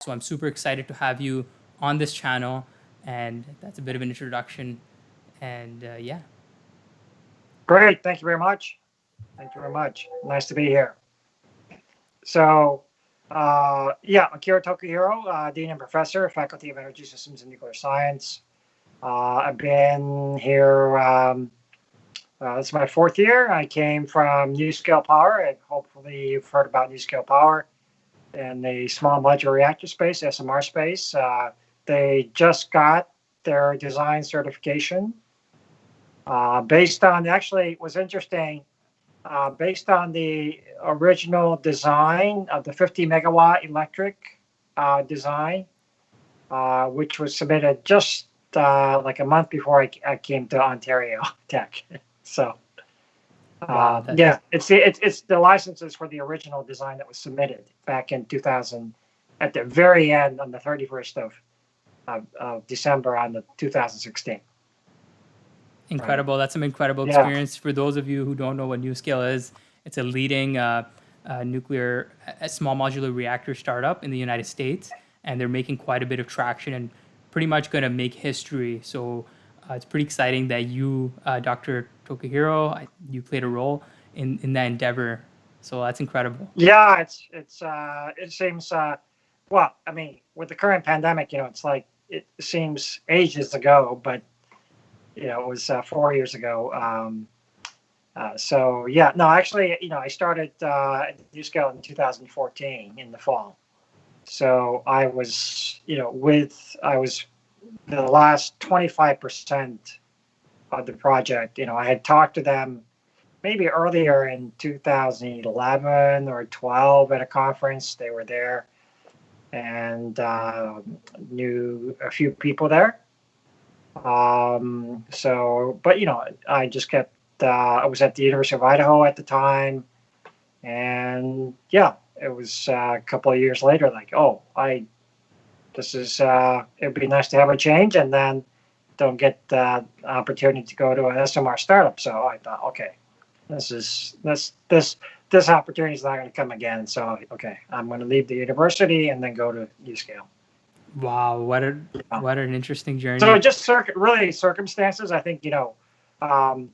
So I'm super excited to have you on this channel, and that's a bit of an introduction. And yeah. Great. Thank you very much. Thank you very much. Nice to be here. So, yeah, Akira Tokuhiro, Dean and Professor, Faculty of Energy Systems and Nuclear Science. I've been here, this is my fourth year. I came from Nuscale Power, and hopefully you've heard about Nuscale Power in the small modular reactor space, SMR space. They just got their design certification based on, actually, it was interesting. Based on the original design of the 50 megawatt electric design, which was submitted just like a month before I came to Ontario Tech. So Wow, yeah, that's it's the licenses for the original design that was submitted back in 2000, at the very end on the 31st of December on the 2016. Right. incredible. That's an incredible Yeah. experience. For those of you who don't know what NuScale is, it's a leading nuclear small modular reactor startup in the United States, and they're making quite a bit of traction and pretty much going to make history. So it's pretty exciting that you, Dr. Tokuhiro, you played a role in that endeavor. So that's incredible. Yeah, it seems well, I mean, with the current pandemic, it's like it seems ages ago, but it was 4 years ago. So yeah, no, actually, I started at NuScale in 2014 in the fall. So I was the last 25% of the project. I had talked to them maybe earlier in 2011 or 12 at a conference. They were there and knew a few people there. So, but I just kept. I was at the University of Idaho at the time, and yeah, it was a couple of years later. Like, oh, this is. It'd be nice to have a change, and then don't get the opportunity to go to an SMR startup. So I thought, okay, this opportunity is not going to come again. So okay, I'm going to leave the university and then go to UScale. Wow, Yeah. what an interesting So journey. just really circumstances. I think um,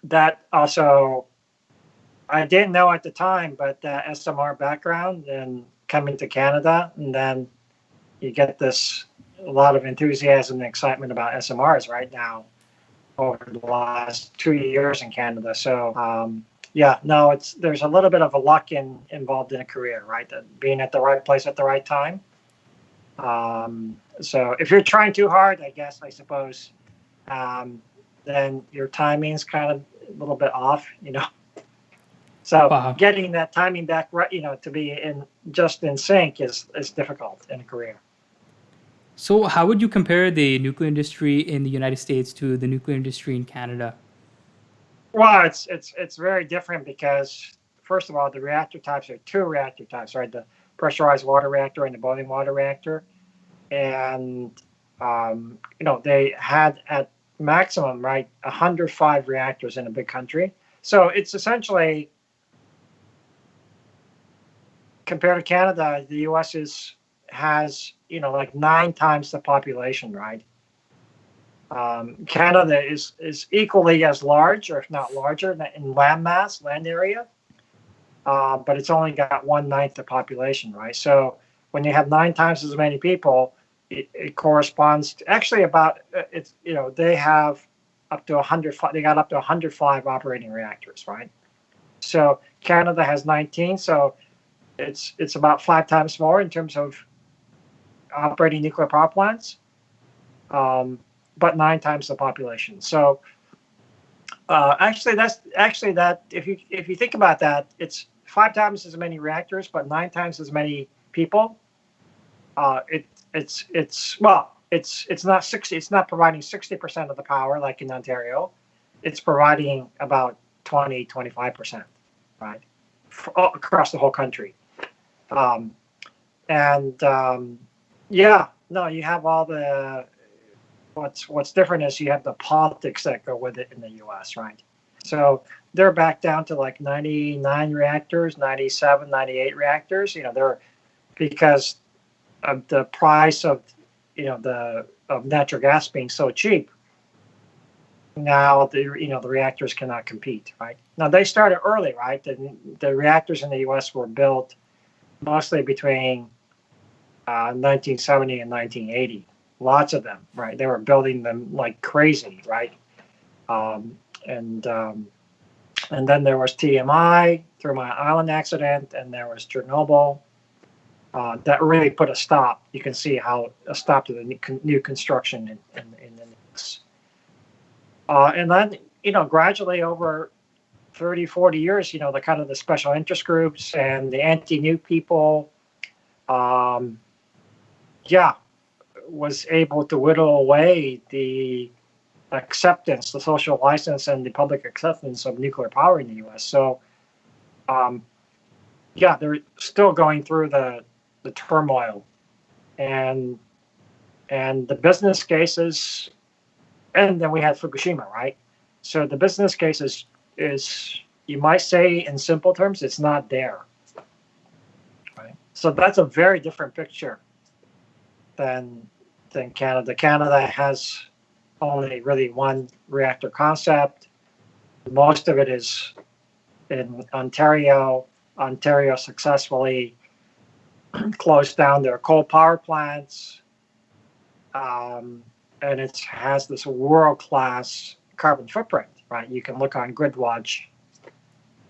that also I didn't know at the time, but SMR background and coming to Canada, and then you get this a lot of enthusiasm and excitement about SMRs right now over the last 2 years in Canada. So yeah, no, there's a little bit of a luck involved in a career, right? That being at the right place at the right time. So if you're trying too hard, I suppose, um, then your timing's kind of a little bit off. So Wow. getting that timing back right, to be in sync is difficult in a career. So how would you compare the nuclear industry in the United States to the nuclear industry in Canada? Well, it's very different because first of all, the reactor types are two reactor types, right? The pressurized water reactor and the boiling water reactor, and they had at maximum, right, 105 reactors in a big country. So it's essentially, compared to Canada, the U.S. has like 9 times the population, right? Canada is equally as large, or if not larger, in land area, but it's only got 1/9 the population, right? So when you have 9 times as many people, it corresponds to actually about it's they have up to 100. They got up to 105 operating reactors, right? So Canada has 19, so it's about 5 times more in terms of operating nuclear power plants, but 9 times the population. So actually that if you think about that, it's 5 times as many reactors, but 9 times as many people. It's well, it's not 60. It's not providing 60% of the power like in Ontario. It's providing about 20-25%, right, across the whole country. Um, and yeah, no, you have all the what's different is you have the politics that go with it in the U.S., right? So they're back down to like 99 reactors, 97, 98 reactors. They're because the price of of natural gas being so cheap, now the reactors cannot compete, right? Now they started early, right? The reactors in the U.S. were built mostly between 1970 and 1980. Lots of them, right? They were building them like crazy, right? Um, and um, and then there was TMI, Three Mile Island accident, and there was Chernobyl. That really put a stop. You can see how a stop to the new construction in the U.S. And then, gradually over 30, 40 years, the kind of the special interest groups and the anti-nuke people, um, yeah, was able to whittle away the acceptance, the social license, and the public acceptance of nuclear power in the U.S. So, um, yeah, they're still going through the turmoil, and the business cases, and then we had Fukushima, right? So the business case is you might say in simple terms, it's not there, right? So that's a very different picture than Canada. Canada has only really one reactor concept. Most of it is in Ontario. Ontario successfully closed down their coal power plants, and it has this world-class carbon footprint, right? You can look on GridWatch,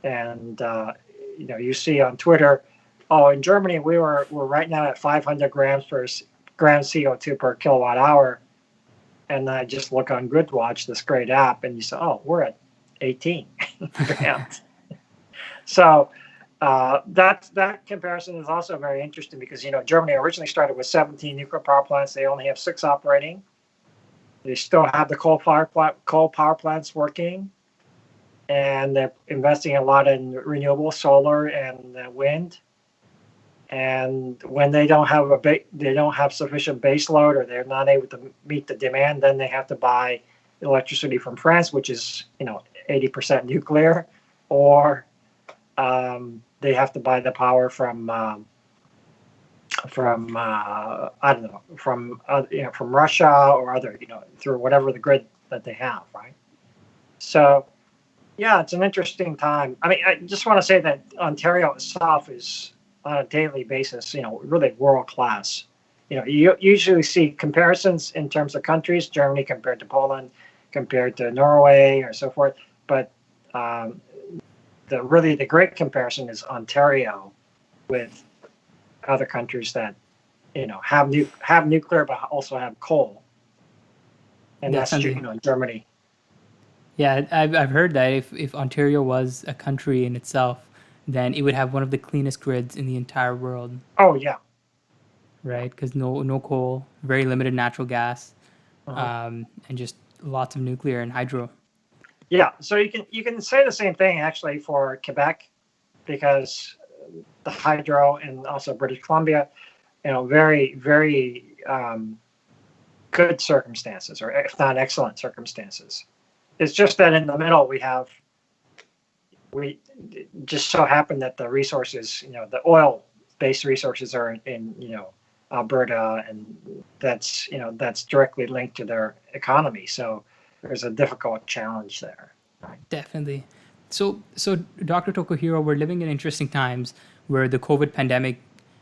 and you see on Twitter, oh, in Germany we're right now at 500 grams CO2 per kilowatt hour, and I just look on GridWatch, this great app, and you say, oh, we're at 18 grams. So that comparison is also very interesting because Germany originally started with 17 nuclear power plants. They only have 6 operating. They still have the coal power plants working, and they're investing a lot in renewable solar and wind. And when they don't have sufficient base load, or they're not able to meet the demand, then they have to buy electricity from France, which is 80% nuclear, or they have to buy the power from I don't know, from Russia or other, through whatever the grid that they have, right? So yeah, it's an interesting time. I mean, I just want to say that Ontario itself is on a daily basis, really world class. You usually see comparisons in terms of countries, Germany compared to Poland, compared to Norway, or so forth. But the great comparison is Ontario with other countries that have nuclear but also have coal, and that's true. Definitely. In Germany. Yeah, I've heard that if Ontario was a country in itself, then it would have one of the cleanest grids in the entire world, Oh yeah. right? Because no coal, very limited natural gas, Uh-huh. and just lots of nuclear and hydro. Yeah, so you can say the same thing actually for Quebec, because the hydro, and also British Columbia, very very good circumstances, or if not excellent circumstances. It's just that in the middle we just so happen that the resources, the oil-based resources are in Alberta, and that's directly linked to their economy. So there's a difficult challenge there. Definitely. So Dr. Tokuhiro, we're living in interesting times where the COVID pandemic,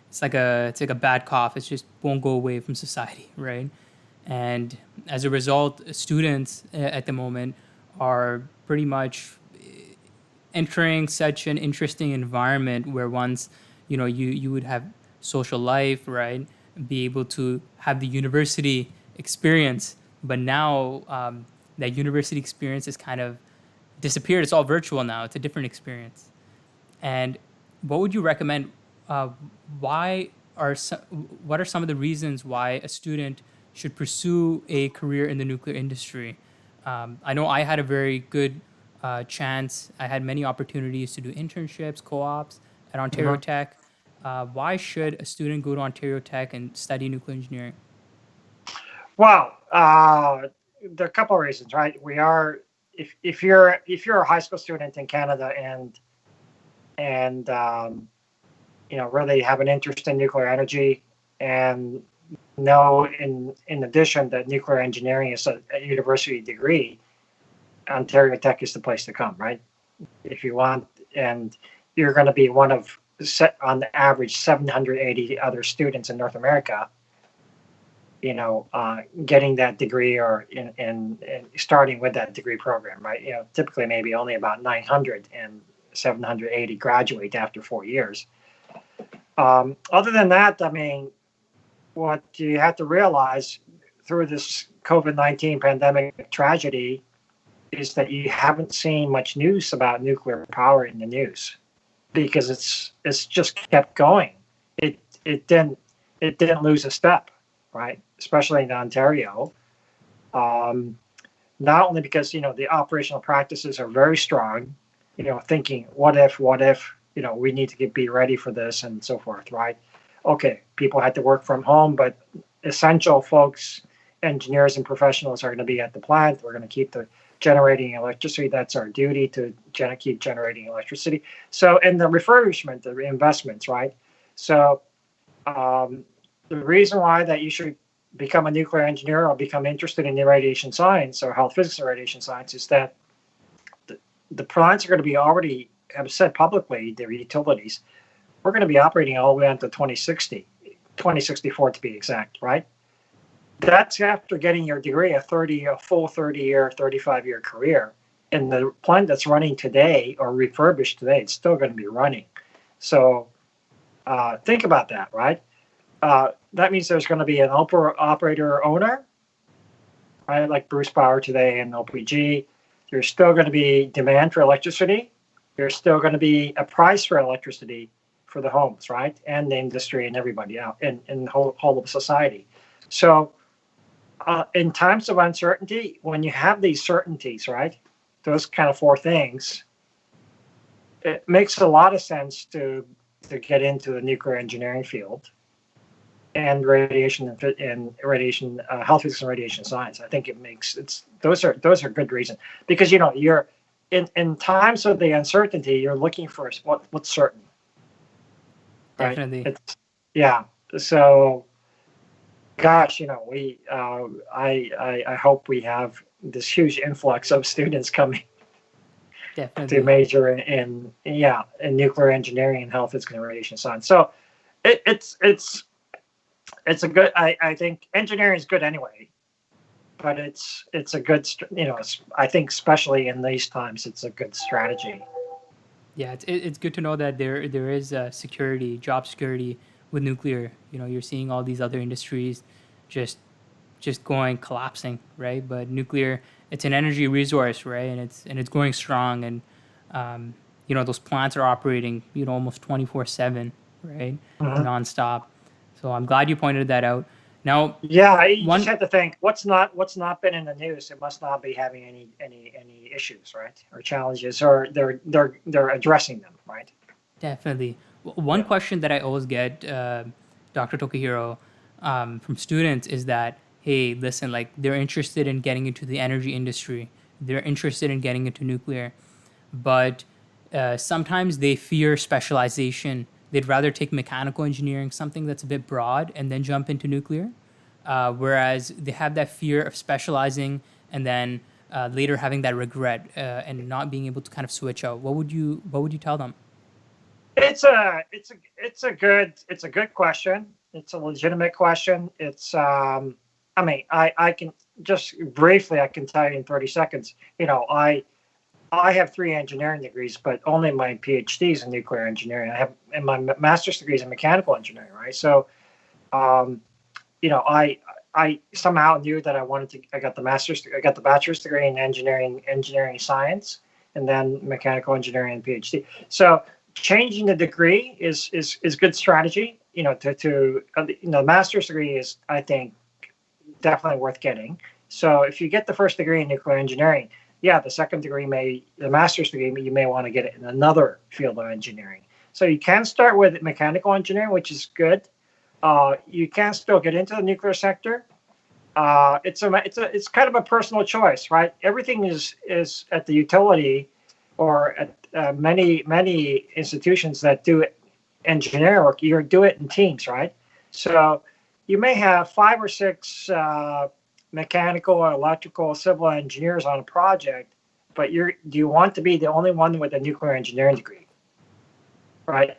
it's like a bad cough. It just won't go away from society, right? And as a result, students at the moment are pretty much entering such an interesting environment where once you would have social life, right, be able to have the university experience, but now that university experience is kind of disappeared. It's all virtual now. It's a different experience. And what would you recommend? Uh, why what are some of the reasons why a student should pursue a career in the nuclear industry? I know I had a very good chance. I had many opportunities to do internships, co-ops at Ontario Mhm. Tech. Why should a student go to Ontario Tech and study nuclear engineering? Well, there are a couple of reasons, right? We are if you're a high school student in Canada, and really have an interest in nuclear energy, and know in addition that nuclear engineering is a university degree, Ontariotech is the place to come, right? If you want, and you're going to be one of on the average 780 other students in North America, getting that degree or in starting with that degree program, right? Typically maybe only about 900 and 780 graduate after 4 years. Other than that, I mean, what you have to realize through this COVID-19 pandemic tragedy is that you haven't seen much news about nuclear power in the news because it's just kept going. It didn't lose a step, right? Especially in Ontario. Not only because the operational practices are very strong, thinking what if, we need to be ready for this and so forth, right? Okay, people had to work from home, but essential folks, engineers and professionals are going to be at the plant. We're going to keep generating electricity. That's our duty to keep generating electricity. So, and the refurbishment, the investments, right? So, the reason why that you should become a nuclear engineer or become interested in radiation science or health physics and radiation science is that the plants are going to be already have said publicly, their utilities, we're going to be operating all the way until 2064 to be exact, right? That's after getting your degree, a full 30-year, 35-year career. And the plant that's running today or refurbished today, it's still going to be running. So think about that, right? That means there's going to be an operator owner, right? Like Bruce Power today and LPG. There's still going to be demand for electricity. There's still going to be a price for electricity for the homes, right? And the industry and everybody out in the whole of society. So in times of uncertainty, when you have these certainties, right? Those kind of four things, it makes a lot of sense to get into the nuclear engineering field and radiation health physics and radiation science. I think those are good reasons because you're in times of the uncertainty, you're looking for what's certain. Right? Definitely. Yeah. So, gosh, I hope we have this huge influx of students coming Definitely. to major in nuclear engineering and health physics and radiation science. So, it's a good. I think engineering is good anyway, but it's a good. I think especially in these times, it's a good strategy. Yeah, it's good to know that there is security, job security with nuclear. You're seeing all these other industries just going collapsing, right? But nuclear, it's an energy resource, right? And it's going strong, and those plants are operating, almost 24/7, right, Mhm. nonstop. So I'm glad you pointed that out. Now, Yeah, you one just have to think what's not been in the news. It must not be having any issues, right, or challenges, or they're addressing them, right? definitely one Yeah. question that I always get, Dr. Tokuhiro, from students is that, hey, listen, like they're interested in getting into the energy industry, they're interested in getting into nuclear, but sometimes they fear specialization. They'd rather take mechanical engineering, something that's a bit broad, and then jump into nuclear. Whereas they have that fear of specializing and then later having that regret and not being able to kind of switch out. What would you tell them? It's a good question. It's a legitimate question. I mean, I can just briefly I can tell you in 30 seconds. I have 3 engineering degrees, but only my PhD is in nuclear engineering. And my master's degree is in mechanical engineering, right? So, um, I somehow knew that I wanted to. I got the bachelor's degree in engineering science, and then mechanical engineering and PhD. So changing the degree is good strategy. The master's degree is, I think, definitely worth getting. So if you get the first degree in nuclear engineering, yeah, the master's degree, you may want to get it in another field of engineering. So you can start with mechanical engineering, which is good. You can still get into the nuclear sector. It's kind of a personal choice, right? Everything is at the utility or at many institutions that do engineering work. You do it in teams, right? So you may have 5 or 6 mechanical or electrical civil engineers on a project, but do you want to be the only one with a nuclear engineering degree, right?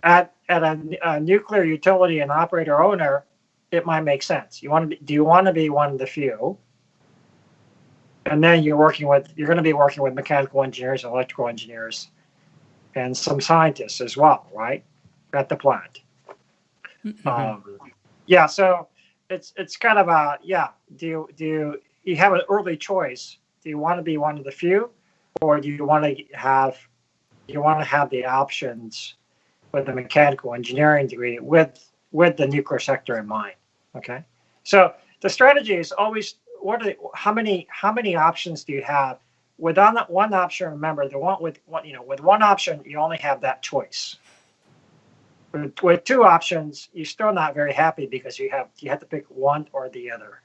At a nuclear utility and operator owner, it might make sense. Do you want to be one of the few? And then you're going to be working with mechanical engineers, electrical engineers, and some scientists as well, right? At the plant. Yeah, so it's kind of do you have an early choice? Do you want to be one of the few, or do you want to have the options with a mechanical engineering degree with the nuclear sector in mind? Okay, so the strategy is always how many options do you have? With one option, remember with one option you only have that choice. With 2 options, you're still not very happy because you have to pick one or the other.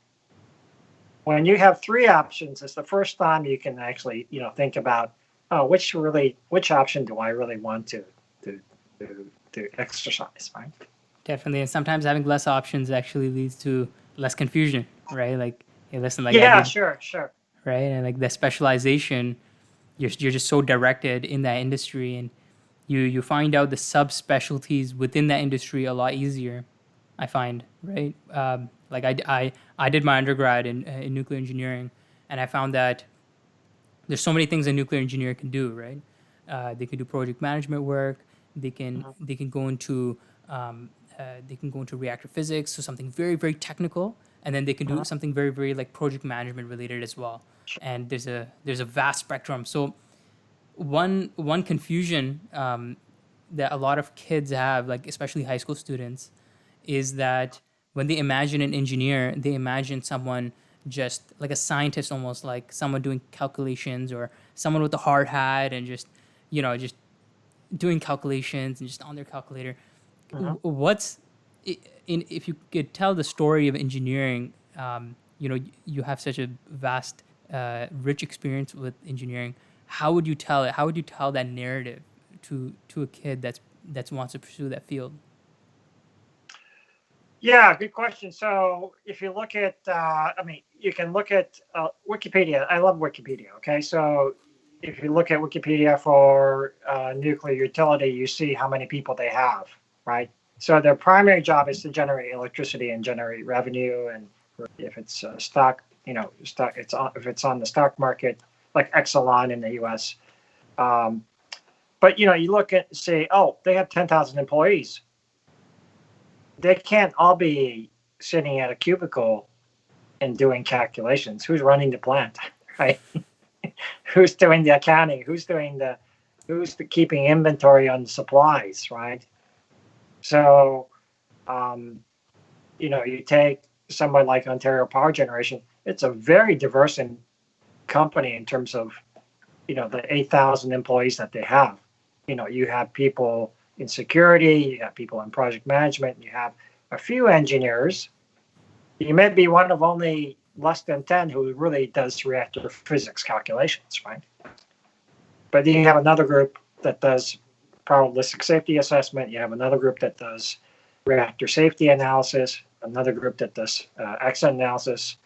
When you have 3 options, it's the first time you can actually think about, oh, which option do I really want to exercise, right? Definitely, and sometimes having less options actually leads to less confusion, right? Like, hey, listen, like sure, right, and like the specialization, you're just so directed in that industry, and you find out the subspecialties within that industry a lot easier, I find, right? Like I did my undergrad in nuclear engineering, and I found that there's so many things a nuclear engineer can do, right? They can do project management work. They can go into reactor physics, so something very very technical, and then they can do something very very like project management related as well. And there's a vast spectrum. So one confusion that a lot of kids have, like especially high school students, is that when they imagine an engineer, they imagine someone just like a scientist, almost like someone doing calculations, or someone with a hard hat and just just doing calculations and just on their calculator. What's if you could tell the story of engineering, you have such a vast, rich experience with engineering. How would you tell it? How would you tell that narrative to a kid that wants to pursue that field? Yeah, good question. So if you look at, you can look at Wikipedia. I love Wikipedia. Okay, so if you look at Wikipedia for nuclear utility, you see how many people they have, right? So their primary job is to generate electricity and generate revenue, and if it's stock, if it's on the stock market, like Exelon in the U.S. But you look at say, oh, they have 10,000 employees. They can't all be sitting at a cubicle and doing calculations. Who's running the plant, right? Who's doing the accounting? Who's keeping inventory on the supplies, right? So, you take someone like Ontario Power Generation. It's a very diverse company in terms of, the 8,000 employees that they have. You have people in security, you have people in project management, you have a few engineers. You may be one of only less than 10 who really does reactor physics calculations, right? But then you have another group that does probabilistic safety assessment. You have another group that does reactor safety analysis, another group that does accident analysis.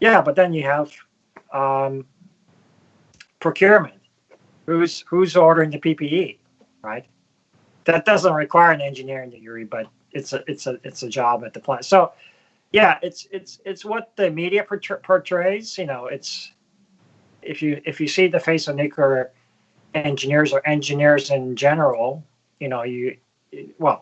Yeah, but then you have procurement. Who's ordering the PPE, right? That doesn't require an engineering degree, but it's a job at the plant. So, yeah, it's what the media portrays. It's if you see the face of nuclear engineers or engineers in general,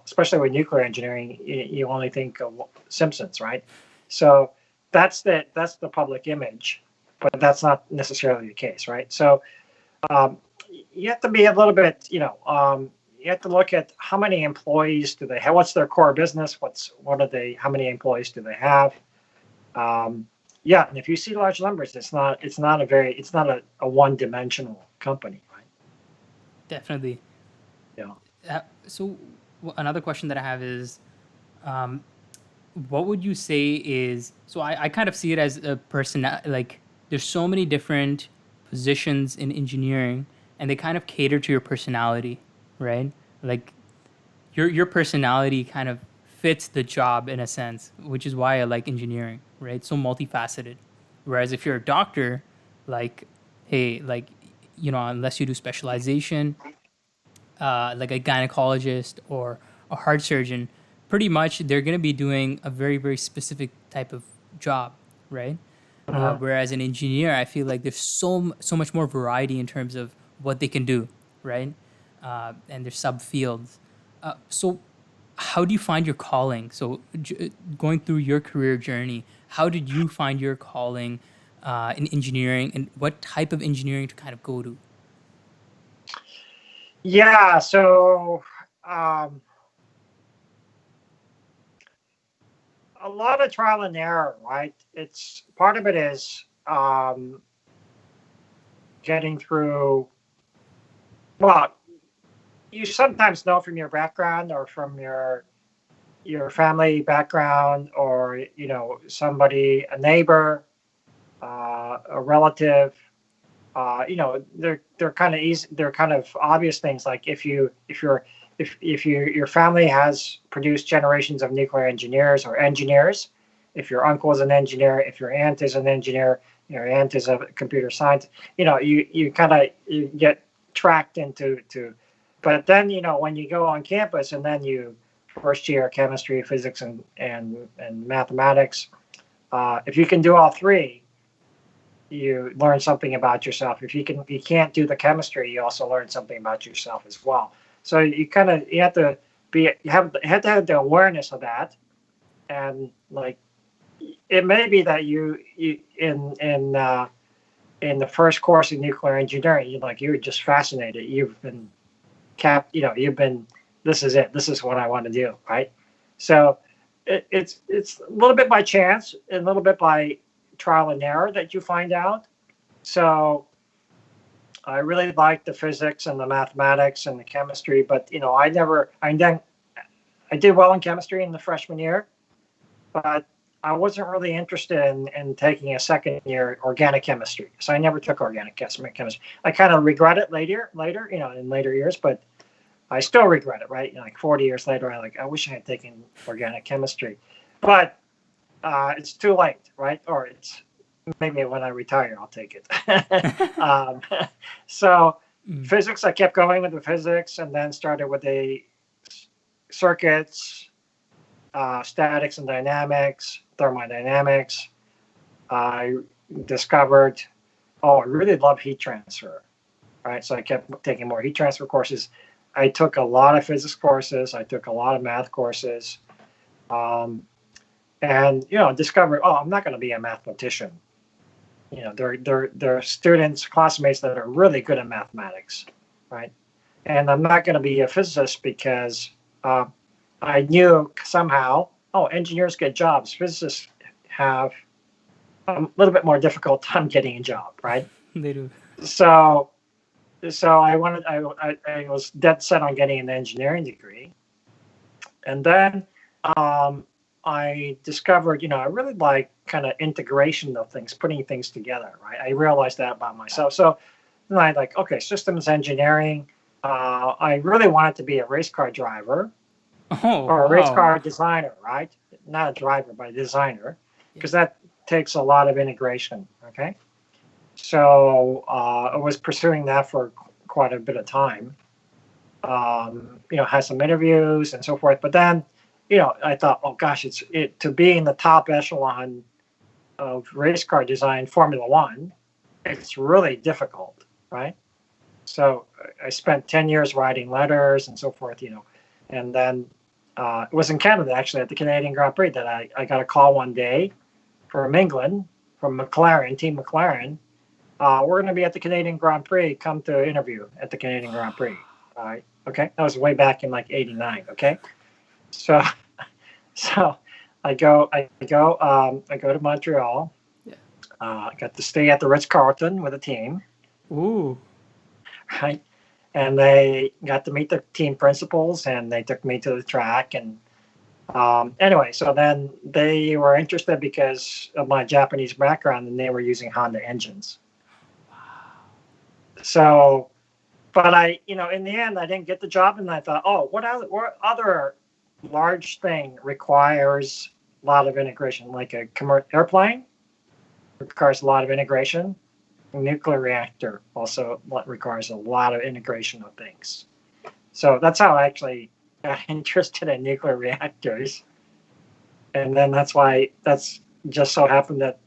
especially with nuclear engineering, you only think of Simpsons, right? So that's the public image, but that's not necessarily the case, right? So you have to be a little bit, you have to look at how many employees do they have, what's their core business, how many employees do they have? Yeah, and if you see large numbers, it's not a one-dimensional company, right? Definitely. Yeah. So another question that I have is, what would you say is, so I kind of see it as a person, like there's so many different positions in engineering, and they kind of cater to your personality, right? Like your personality kind of fits the job in a sense, which is why I like engineering, right? So multifaceted. Whereas if you're a doctor, like, hey, like, unless you do specialization, like a gynecologist or a heart surgeon, pretty much they're going to be doing a very, very specific type of job, right? Mhm. Whereas an engineer, I feel like there's so much more variety in terms of what they can do, right? And their subfields. So, how do you find your calling? So, going through your career journey, how did you find your calling in engineering, and what type of engineering to kind of go to? Yeah, so um, a lot of trial and error, right? It's part of it is getting through. Well, you sometimes know from your background or from your family background, or somebody, a neighbor, a relative. They're kind of easy. They're kind of obvious things. Like if your family has produced generations of nuclear engineers or engineers, if your uncle is an engineer, if your aunt is an engineer, your aunt is a computer scientist, you kind of you get tracked into to. But then when you go on campus and then you first year chemistry, physics, and mathematics, if you can do all three, you learn something about yourself. If you can't do the chemistry, you also learn something about yourself as well. So you have to have to have the awareness of that. And like it may be that you in the first course in nuclear engineering, you're just fascinated. You've been you've been, this is it. This is what I want to do, right? So it's a little bit by chance and a little bit by trial and error that you find out. So I really liked the physics and the mathematics and the chemistry, but I did well in chemistry in the freshman year, but I wasn't really interested in taking a second year organic chemistry. So I never took organic chemistry. I kind of regret it later, in later years, but I still regret it, right? Like 40 years later, I wish I had taken organic chemistry, but it's too late, right? Or it's maybe when I retire, I'll take it. So Mm. physics, I kept going with the physics, and then started with the circuits, statics and dynamics, thermodynamics. I discovered, I really love heat transfer, right? So I kept taking more heat transfer courses. I took a lot of physics courses. I took a lot of math courses. And discovered, I'm not going to be a mathematician. There are students, classmates that are really good at mathematics, right? And I'm not going to be a physicist because I knew somehow, engineers get jobs. Physicists have a little bit more difficult time getting a job, right? They do. So, I was dead set on getting an engineering degree, and then I discovered, I really like kind of integration of things, putting things together, right? I realized that about myself. So then I like, okay, systems engineering. I really wanted to be a race car driver Oh, or a race wow. car designer, right? Not a driver, but a designer, Yeah. because that takes a lot of integration. Okay. So I was pursuing that for quite a bit of time. Had some interviews and so forth. But then, I thought, oh gosh, to be in the top echelon of race car design, Formula One, it's really difficult, right? So I spent 10 years writing letters and so forth, and then it was in Canada, actually, at the Canadian Grand Prix that I got a call one day from England, from McLaren, Team McLaren. We're going to be at the Canadian Grand Prix. Come to interview at the Canadian Grand Prix. All right. Okay. That was way back in like '89. Okay. So, so I go to Montreal. Yeah. I got to stay at the Ritz Carlton with the team, Ooh. right? And they got to meet the team principals, and they took me to the track. And anyway, so then they were interested because of my Japanese background, and they were using Honda engines. So, but in the end, I didn't get the job, and I thought, what other large thing requires a lot of integration, like a airplane requires a lot of integration. A nuclear reactor also requires a lot of integration of things. So that's how I actually got interested in nuclear reactors. And then that's just so happened that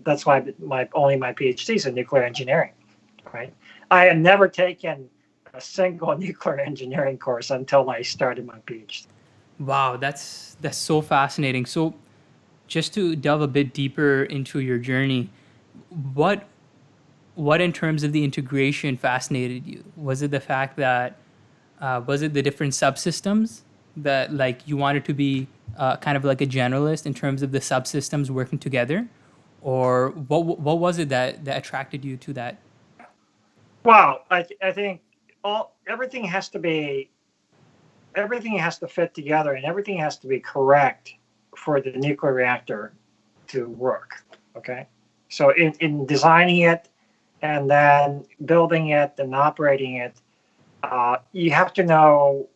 that's why my PhD is in nuclear engineering, right? I had never taken a single nuclear engineering course until I started my PhD. Wow, that's so fascinating. So, just to delve a bit deeper into your journey, what what in terms of the integration fascinated you? Was it the fact that was it the different subsystems that like you wanted to be kind of like a generalist in terms of the subsystems working together, or what was it that attracted you to that? Well, I think everything has to fit together and everything has to be correct for the nuclear reactor to work. Okay, so in designing it and then building it and operating it, you have to know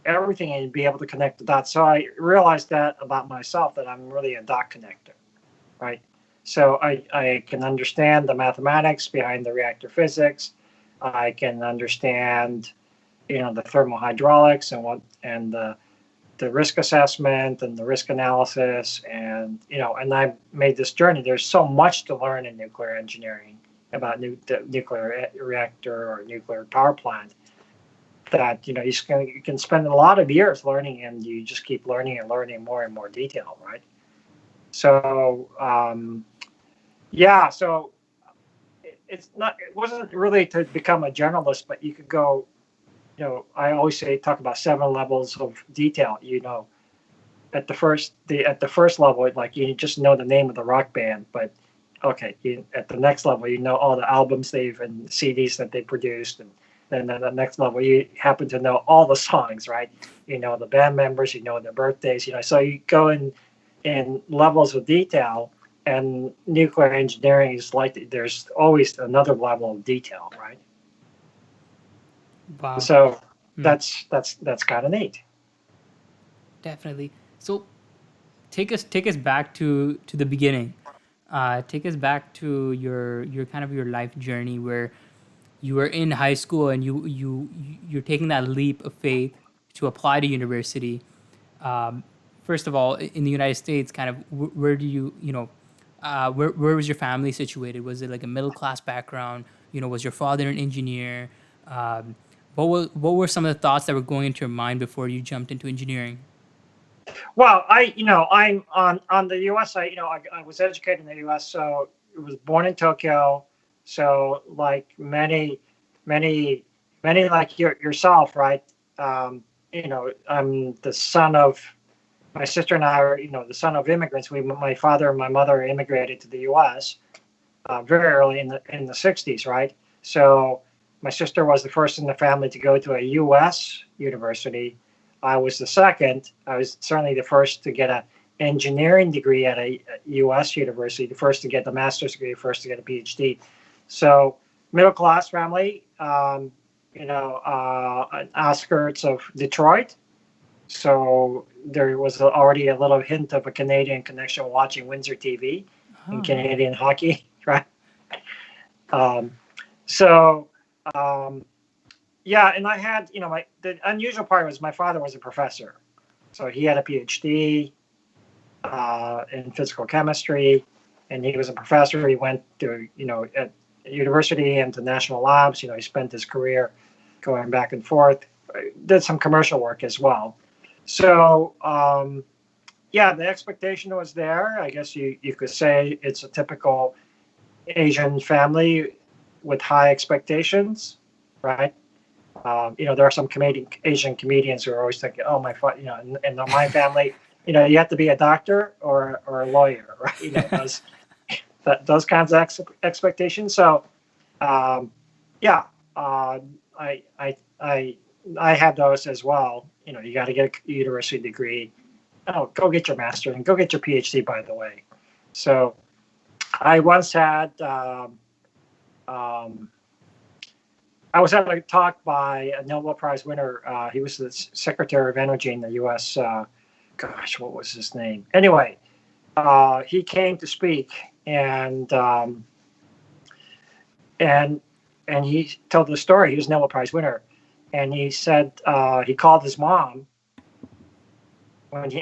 everything and be able to connect the dots. So I realized that about myself, that I'm really a dot connector, right? So I can understand the mathematics behind the reactor physics. I can understand, the thermal hydraulics and the risk assessment and the risk analysis, and and I made this journey. There's so much to learn in nuclear engineering about the nuclear reactor or nuclear power plant, that you can spend a lot of years learning, and you just keep learning and learning more and more detail, right? So yeah, so it wasn't really to become a generalist, but you could go. I always talk about 7 levels of detail. At the first level, like you just know the name of the rock band, but okay, at the next level, you know all the albums and CDs that they produced, and then at the next level, you happen to know all the songs, right? You know the band members, you know their birthdays, so you go in levels of detail, and nuclear engineering is like there's always another level of detail, right? Wow. So Hmm. that's kind of neat. Definitely. So take us back to the beginning. Take us back to your kind of your life journey where you were in high school and you're taking that leap of faith to apply to university. Um, First of all, in the United States, kind of where do where was your family situated? Was it like a middle class background? Was your father an engineer? Um, what were some of the thoughts that were going into your mind before you jumped into engineering? Well, I'm on the U.S. side. I was educated in the U.S., so I was born in Tokyo. So like many, many like yourself, right? I'm the son of my sister and I are, the son of immigrants. My father and my mother immigrated to the U.S. Very early in the '60s, right? So my sister was the first in the family to go to a U.S. university. I was the second. I was certainly the first to get an engineering degree at a U.S. university, the first to get the master's degree, the first to get a PhD. So middle class family, outskirts of Detroit. So there was already a little hint of a Canadian connection watching Windsor TV and Oh, Canadian hockey, right? Um, so um, yeah, and I had, the unusual part was my father was a professor, so he had a PhD in physical chemistry, and he was a professor. He went to, at university and to national labs. He spent his career going back and forth. Did some commercial work as well. So yeah, the expectation was there. I guess you could say it's a typical Asian family with high expectations, right? There are some Asian comedians who are always thinking, "Oh, in my family, you have to be a doctor or a lawyer, right?" Those kinds of expectations. So, um, yeah, I I had those as well. You got to get a university degree. Oh, go get your master and go get your PhD, by the way. So, I once had. Um, I was at a talk by a Nobel Prize winner. He was the Secretary of Energy in the U.S. Gosh, what was his name? Anyway, he came to speak, and and he told the story. He was a Nobel Prize winner, and he said he called his mom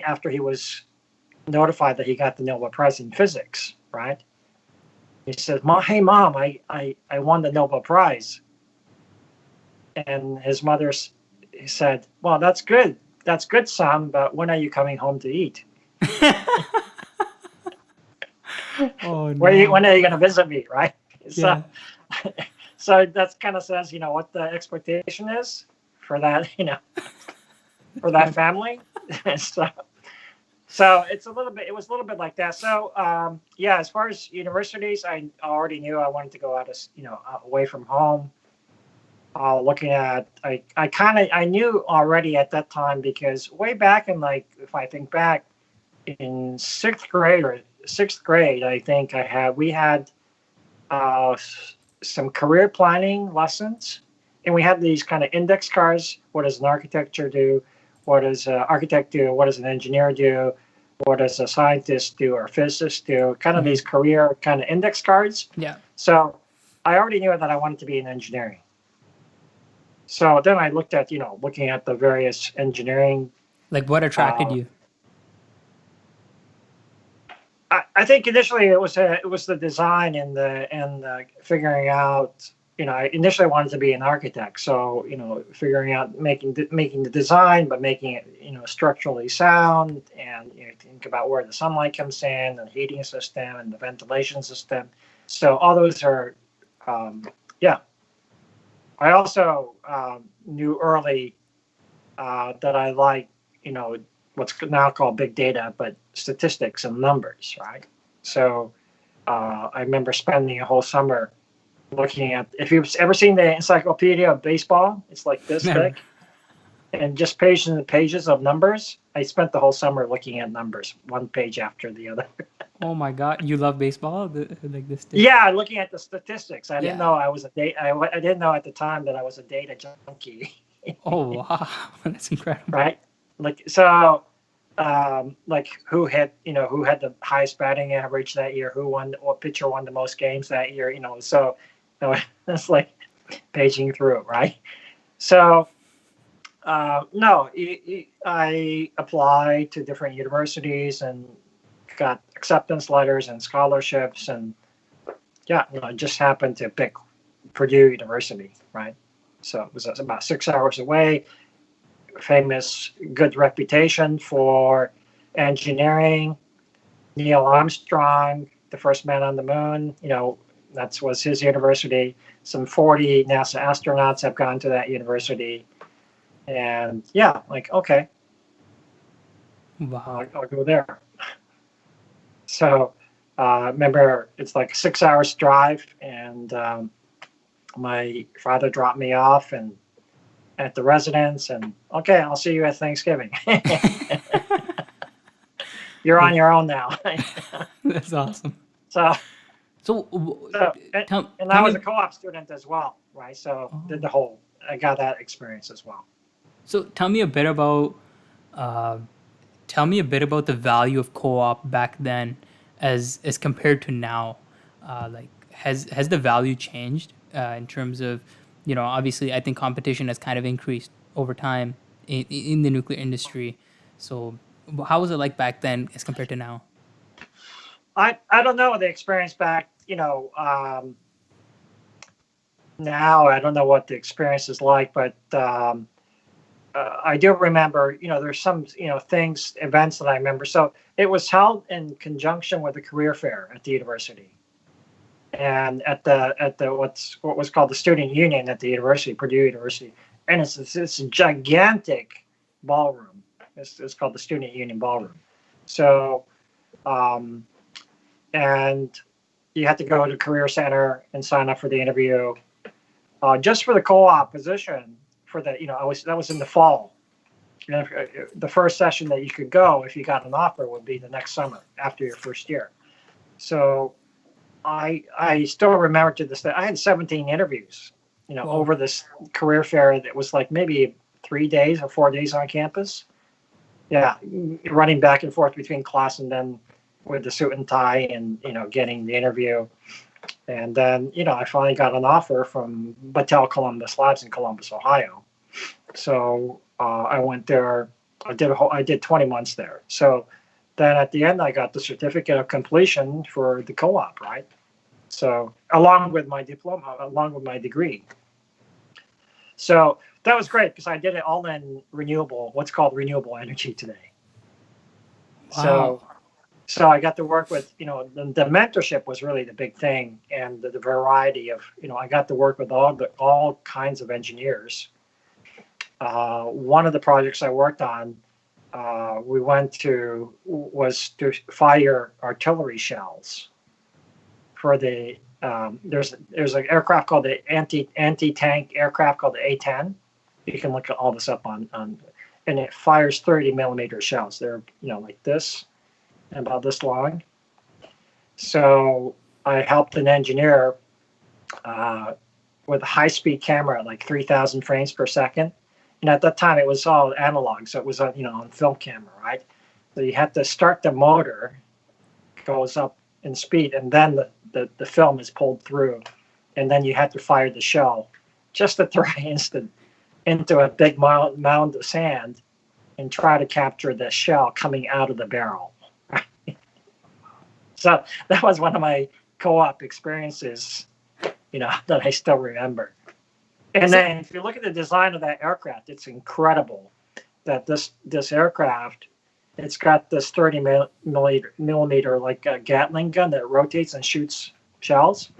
after he was notified that he got the Nobel Prize in physics. Right? He said, "Hey, Mom, I won the Nobel Prize." And his mother said, "Well, that's good. That's good, son, but when are you coming home to eat? Oh When no. are you going to visit me?" Right? So, Yeah. so that kind of says, what the expectation is for that, for that family. so, so it's a little bit, it was a little bit like that. So, yeah, as far as universities, I already knew I wanted to go out of, away from home. Looking at, I knew already at that time, because way back in, like, if I think back in sixth grade, I think we had some career planning lessons, and we had these kind of index cards. What does an architecture do? What does an architect do? What does an engineer do? What does a scientist do or a physicist do? Kind of Mhm. these career kind of index cards. Yeah. So I already knew that I wanted to be in engineering. So then I looked at, looking at the various engineering. Like what attracted Uh, you? I think initially it was the design and the figuring out. I initially wanted to be an architect, so figuring out making the design, but making it structurally sound, and think about where the sunlight comes in, and the heating system, and the ventilation system. So all those are, yeah. I also knew early that I like, what's now called big data, but statistics and numbers, right? So I remember spending a whole summer looking at, if you've ever seen the encyclopedia of baseball, it's like this Never. thick, and just pages and pages of numbers. I spent the whole summer looking at numbers, one page after the other. Oh my God, you love baseball? Like this thing? Yeah, looking at the statistics. I didn't Yeah. know I was a data. I didn't know at the time that I was a data junkie. Oh wow, that's incredible. Right? Like, so, like who had the highest batting average that year, what pitcher won the most games that year, so it's like paging through it, right? So, no, I applied to different universities and got acceptance letters and scholarships, and yeah, I just happened to pick Purdue University, right? So it was about 6 hours away. Famous, good reputation for engineering. Neil Armstrong, the first man on the moon, that was his university. Some 40 NASA astronauts have gone to that university. And yeah, like, okay, Wow. I'll go there. So remember, it's like 6 hours drive, and my father dropped me off and at the residence, and okay, I'll see you at Thanksgiving. You're on your own now. That's awesome. so, So so and tell I was a me. co-op student as well, right? So did Oh. the whole. I got that experience as well. So tell me a bit about uh, the value of co-op back then, as compared to now. Like has the value changed in terms of, obviously I think competition has kind of increased over time in the nuclear industry. So how was it like back then as compared to now? I don't know the experience back. Now I don't know what the experience is like, but I do remember. There's some events that I remember. So it was held in conjunction with the career fair at the university, and at the what was called the student union at the university, Purdue University, and it's a gigantic ballroom. It's called the student union ballroom. So, um, and you had to go to the career center and sign up for the interview, just for the co-op position. For the that was in the fall. The first session that you could go if you got an offer would be the next summer after your first year. So I still remember to this day. I had 17 interviews Whoa. over this career fair that was like maybe 3 days or 4 days on campus. Yeah, running back and forth between class and then with the suit and tie and getting the interview. And then I finally got an offer from Battelle Columbus Labs in Columbus, Ohio. So I went there. I did 20 months there. So then at the end, I got the certificate of completion for the co-op, right? So along with my diploma, along with my degree. So that was great because I did it all in what's called renewable energy today. Wow. So I got to work with, the mentorship was really the big thing, and the variety of, I got to work with all kinds of engineers. One of the projects I worked on, was to fire artillery shells for the there's an aircraft called the anti-tank aircraft called the A-10. You can look at all this up on and it fires 30 millimeter shells. They're like this and about this long. So I helped an engineer with a high-speed camera at like 3,000 frames per second. And at that time, it was all analog, so it was on film camera, right? So you had to start the motor, goes up in speed, and then the film is pulled through, and then you had to fire the shell just at the right instant into a big mound of sand and try to capture the shell coming out of the barrel. So that was one of my co-op experiences, that I still remember. And So, then if you look at the design of that aircraft, it's incredible that this aircraft, it's got this 30 millimeter like a Gatling gun that rotates and shoots shells.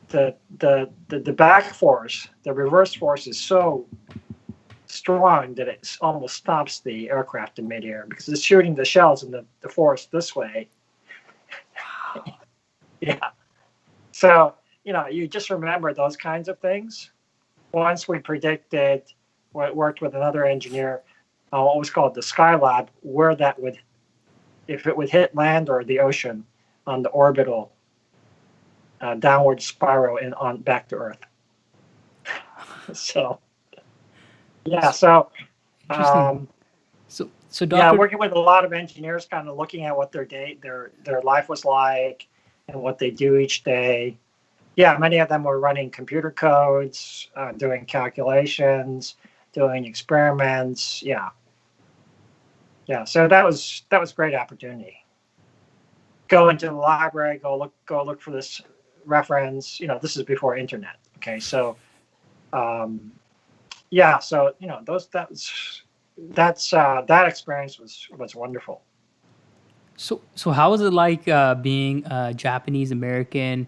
The back force, the reverse force is so strong that it almost stops the aircraft in midair because it's shooting the shells in the force this way. Yeah. So, you just remember those kinds of things. Once we predicted, worked with another engineer, what was called the Skylab, where that would, if it would hit land or the ocean on the orbital downward spiral and on back to Earth. So, yeah, so interesting. So yeah, Doctor, working with a lot of engineers, kind of looking at what their life was like and what they do each day. Yeah, many of them were running computer codes, doing calculations, doing experiments. Yeah, yeah. So that was a great opportunity. Go into the library, go look for this reference. This is before internet. Okay, so yeah, so that experience was wonderful. so how was it like being a Japanese American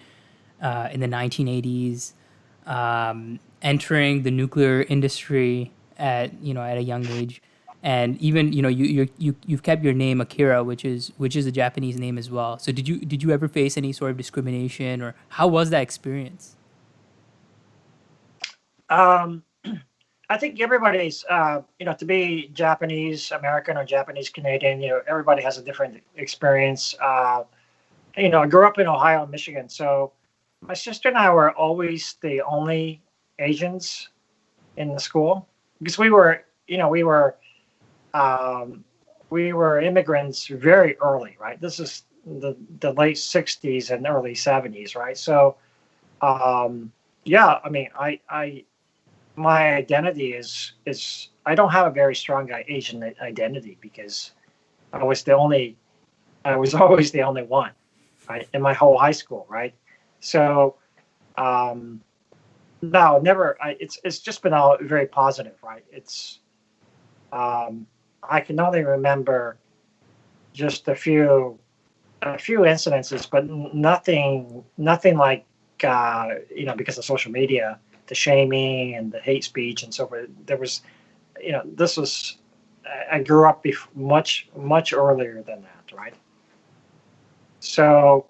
in the 1980s, entering the nuclear industry at a young age, and even you've kept your name Akira, which is a Japanese name as well. So did you ever face any sort of discrimination, or how was that experience? Um, I think everybody's, to be Japanese American or Japanese Canadian, everybody has a different experience. I grew up in Ohio and Michigan, so my sister and I were always the only Asians in the school because um, we were immigrants very early, right? This is the late '60s and early '70s, right? So, yeah, I mean, I my identity is I don't have a very strong Asian identity because I was the only I was always the only one, right, in my whole high school, right? So um, no, never. It's just been all very positive, right? Um, I can only remember just a few incidences, but nothing like because of social media, the shaming and the hate speech and so forth. There was, this was I grew up much earlier than that, right? So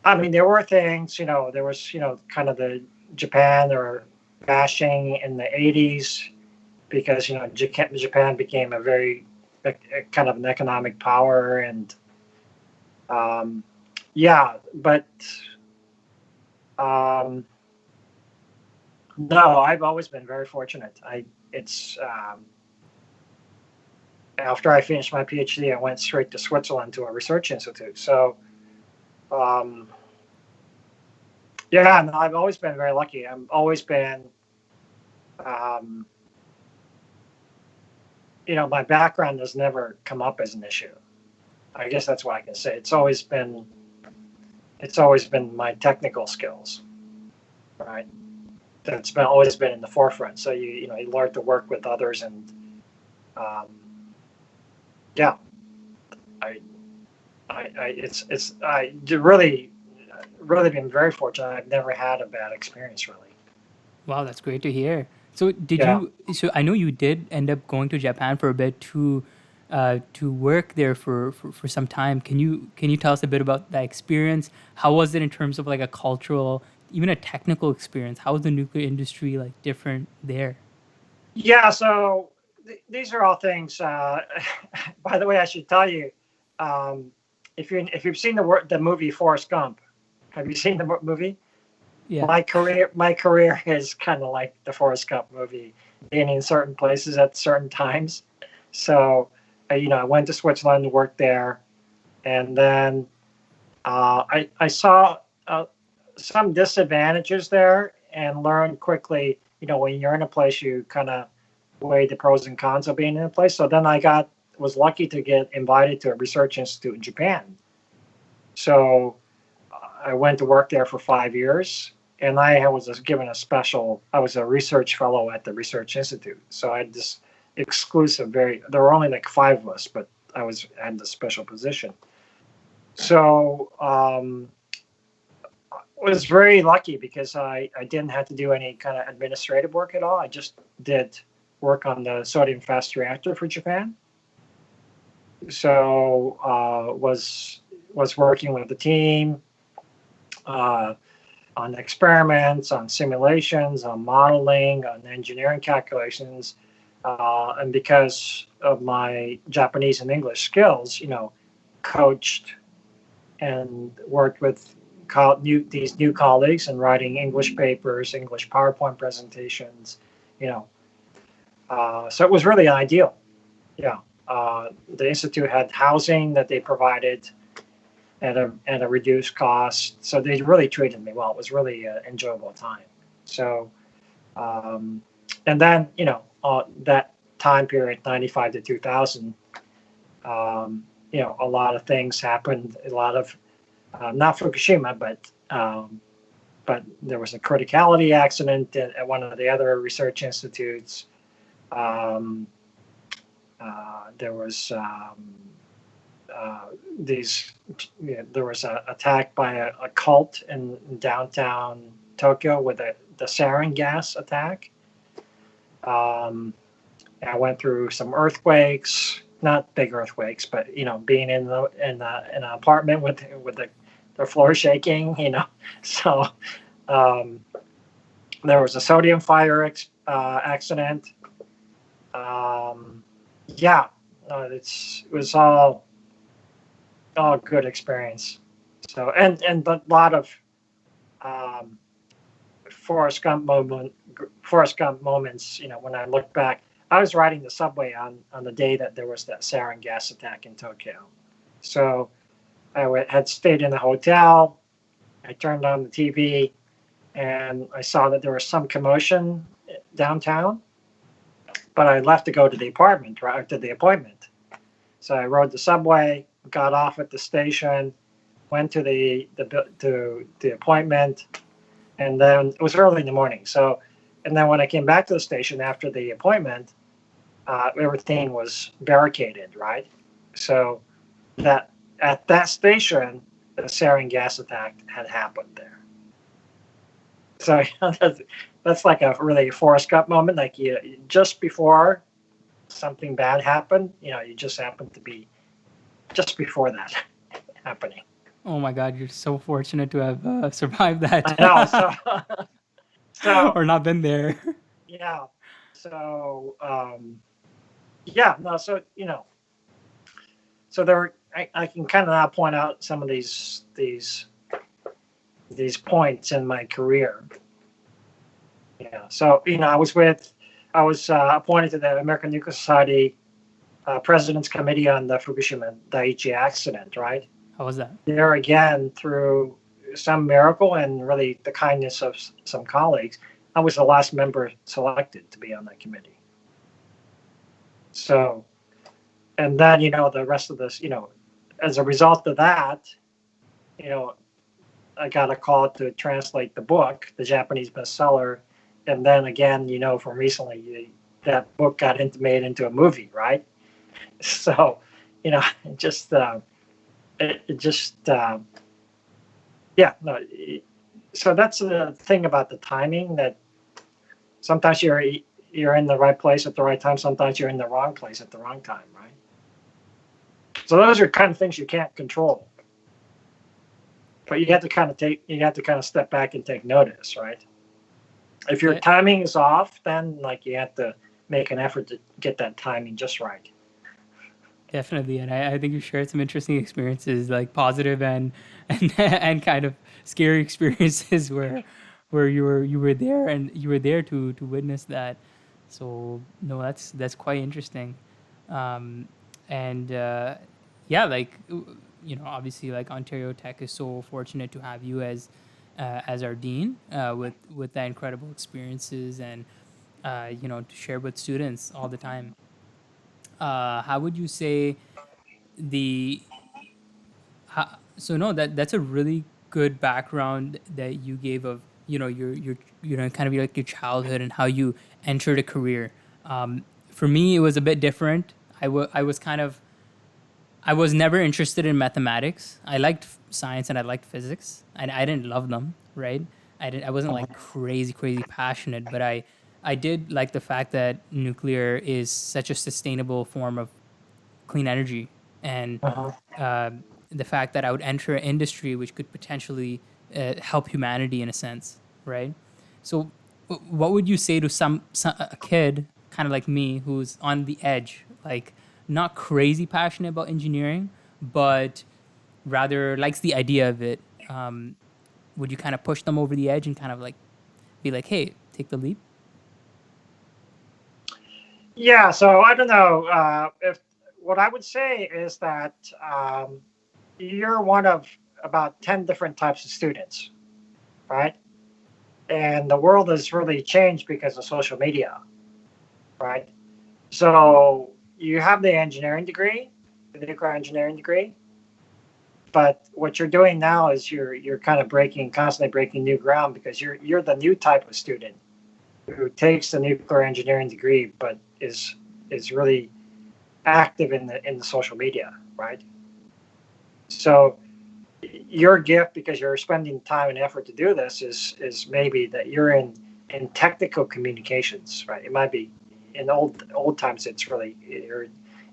I mean, there were things, there was kind of the Japan or bashing in the '80s because Japan became a kind of an economic power and yeah, but um, No, I've always been very fortunate. It's after I finished my PhD, I went straight to Switzerland to a research institute. So, um, yeah, no, I've always been very lucky. I've always been, um, my background has never come up as an issue. I guess that's what I can say. It's always been my technical skills, right? That's been always been in the forefront. So you learn to work with others, and um, yeah, I I really been very fortunate. I've never had a bad experience really. Wow, that's great to hear. So did Yeah. you? So I know you did end up going to Japan for a bit to work there for some time. Can you tell us a bit about that experience? How was it in terms of like a cultural, even a technical experience? How was the nuclear industry like different there? Yeah, so these are all things. By the way, I should tell you, um, if you've seen the movie Forrest Gump, have you seen the movie? Yeah. My career is kind of like the Forrest Gump movie, being in certain places at certain times. So, I went to Switzerland, worked there, and then I saw some disadvantages there, and learned quickly. When you're in a place, you kind of weigh the pros and cons of being in a place. So then was lucky to get invited to a research institute in Japan. So I went to work there for 5 years, and I was given I was a research fellow at the research institute. So I had this exclusive, there were only like five of us, but had this special position. So I was very lucky because I didn't have to do any kind of administrative work at all. I just did work on the sodium fast reactor for Japan. So was working with the team uh, on experiments, on simulations, on modeling, on engineering calculations, and because of my Japanese and English skills, coached and worked with these new colleagues and writing English papers, English PowerPoint presentations, you know. So it was really ideal. Yeah. The institute had housing that they provided at a reduced cost, so they really treated me well. It was really an enjoyable time. So, um, and then that time period, 95 to 2000, a lot of things happened. A lot of not Fukushima, but there was a criticality accident at one of the other research institutes. Um, there was uh, these. There was an attack by a cult in downtown Tokyo with the sarin gas attack. Um, I went through some earthquakes, not big earthquakes, but being in an apartment with the floor shaking. So um, there was a sodium fire accident. Um, yeah, it was all good experience. So and a lot of um, Forrest Gump Forrest Gump moments. When I look back, I was riding the subway on the day that there was that sarin gas attack in Tokyo. So had stayed in the hotel. I turned on the TV and I saw that there was some commotion downtown, but I left to go to the apartment, right after the appointment. So I rode the subway, got off at the station, went to the appointment, and then it was early in the morning. So, and then when I came back to the station after the appointment, everything was barricaded, right? So that at that station, the sarin gas attack had happened there. So that's like a really Forrest Gump moment. Like just before something bad happened, you just happened to be just before that happening. Oh my God, you're so fortunate to have survived I know. that, So so or not been there. yeah. So yeah. No. So there were, I can kind of now point out some of these points in my career. Yeah. So I was appointed to the American Nuclear Society President's Committee on the Fukushima Daiichi accident. Right How was that? there again, through some miracle and really the kindness of some colleagues, I was the last member selected to be on that committee. So, and then the rest of this, as a result of that, you know, I got a call to translate the book, the Japanese bestseller, and then again, from recently, that book got made into a movie, right? So, it just, it just, yeah, no. So that's the thing about the timing, that sometimes you're in the right place at the right time, sometimes you're in the wrong place at the wrong time, right? So those are kind of things you can't control. But you have to kind of step back and take notice, right? If your Yeah, timing is off, then you have to make an effort to get that timing just right. definitely. And I think you shared some interesting experiences, like positive and kind of scary experiences where you were there and you were there to witness that. So no, that's quite interesting. Um, and yeah, obviously, like Ontario Tech is so fortunate to have you as our dean, with that incredible experiences and to share with students all the time. How would you say the so no, that's a really good background that you gave of your kind of like your childhood and how you entered a career. For me, it was a bit different. I was kind of, I was never interested in mathematics. I liked science and I liked physics, and I didn't love them, right? I wasn't like crazy passionate, but I did like the fact that nuclear is such a sustainable form of clean energy, and Uh-huh. uh, the fact that I would enter an industry which could potentially help humanity in a sense, right? So, what would you say to a kid kind of like me who's on the edge, like not crazy passionate about engineering, but rather likes the idea of it? Would you kind of push them over the edge and kind of like be like, "Hey, take the leap"? Yeah. So I don't know if what I would say is that you're one of about 10 different types of students, right? And the world has really changed because of social media, right? So you have the engineering degree, the nuclear engineering degree, but what you're doing now is you're kind of constantly breaking new ground, because you're the new type of student who takes the nuclear engineering degree, but is really active in the social media, right? So your gift, because you're spending time and effort to do this, is maybe that you're in technical communications, right? It might be in old times. It's really you're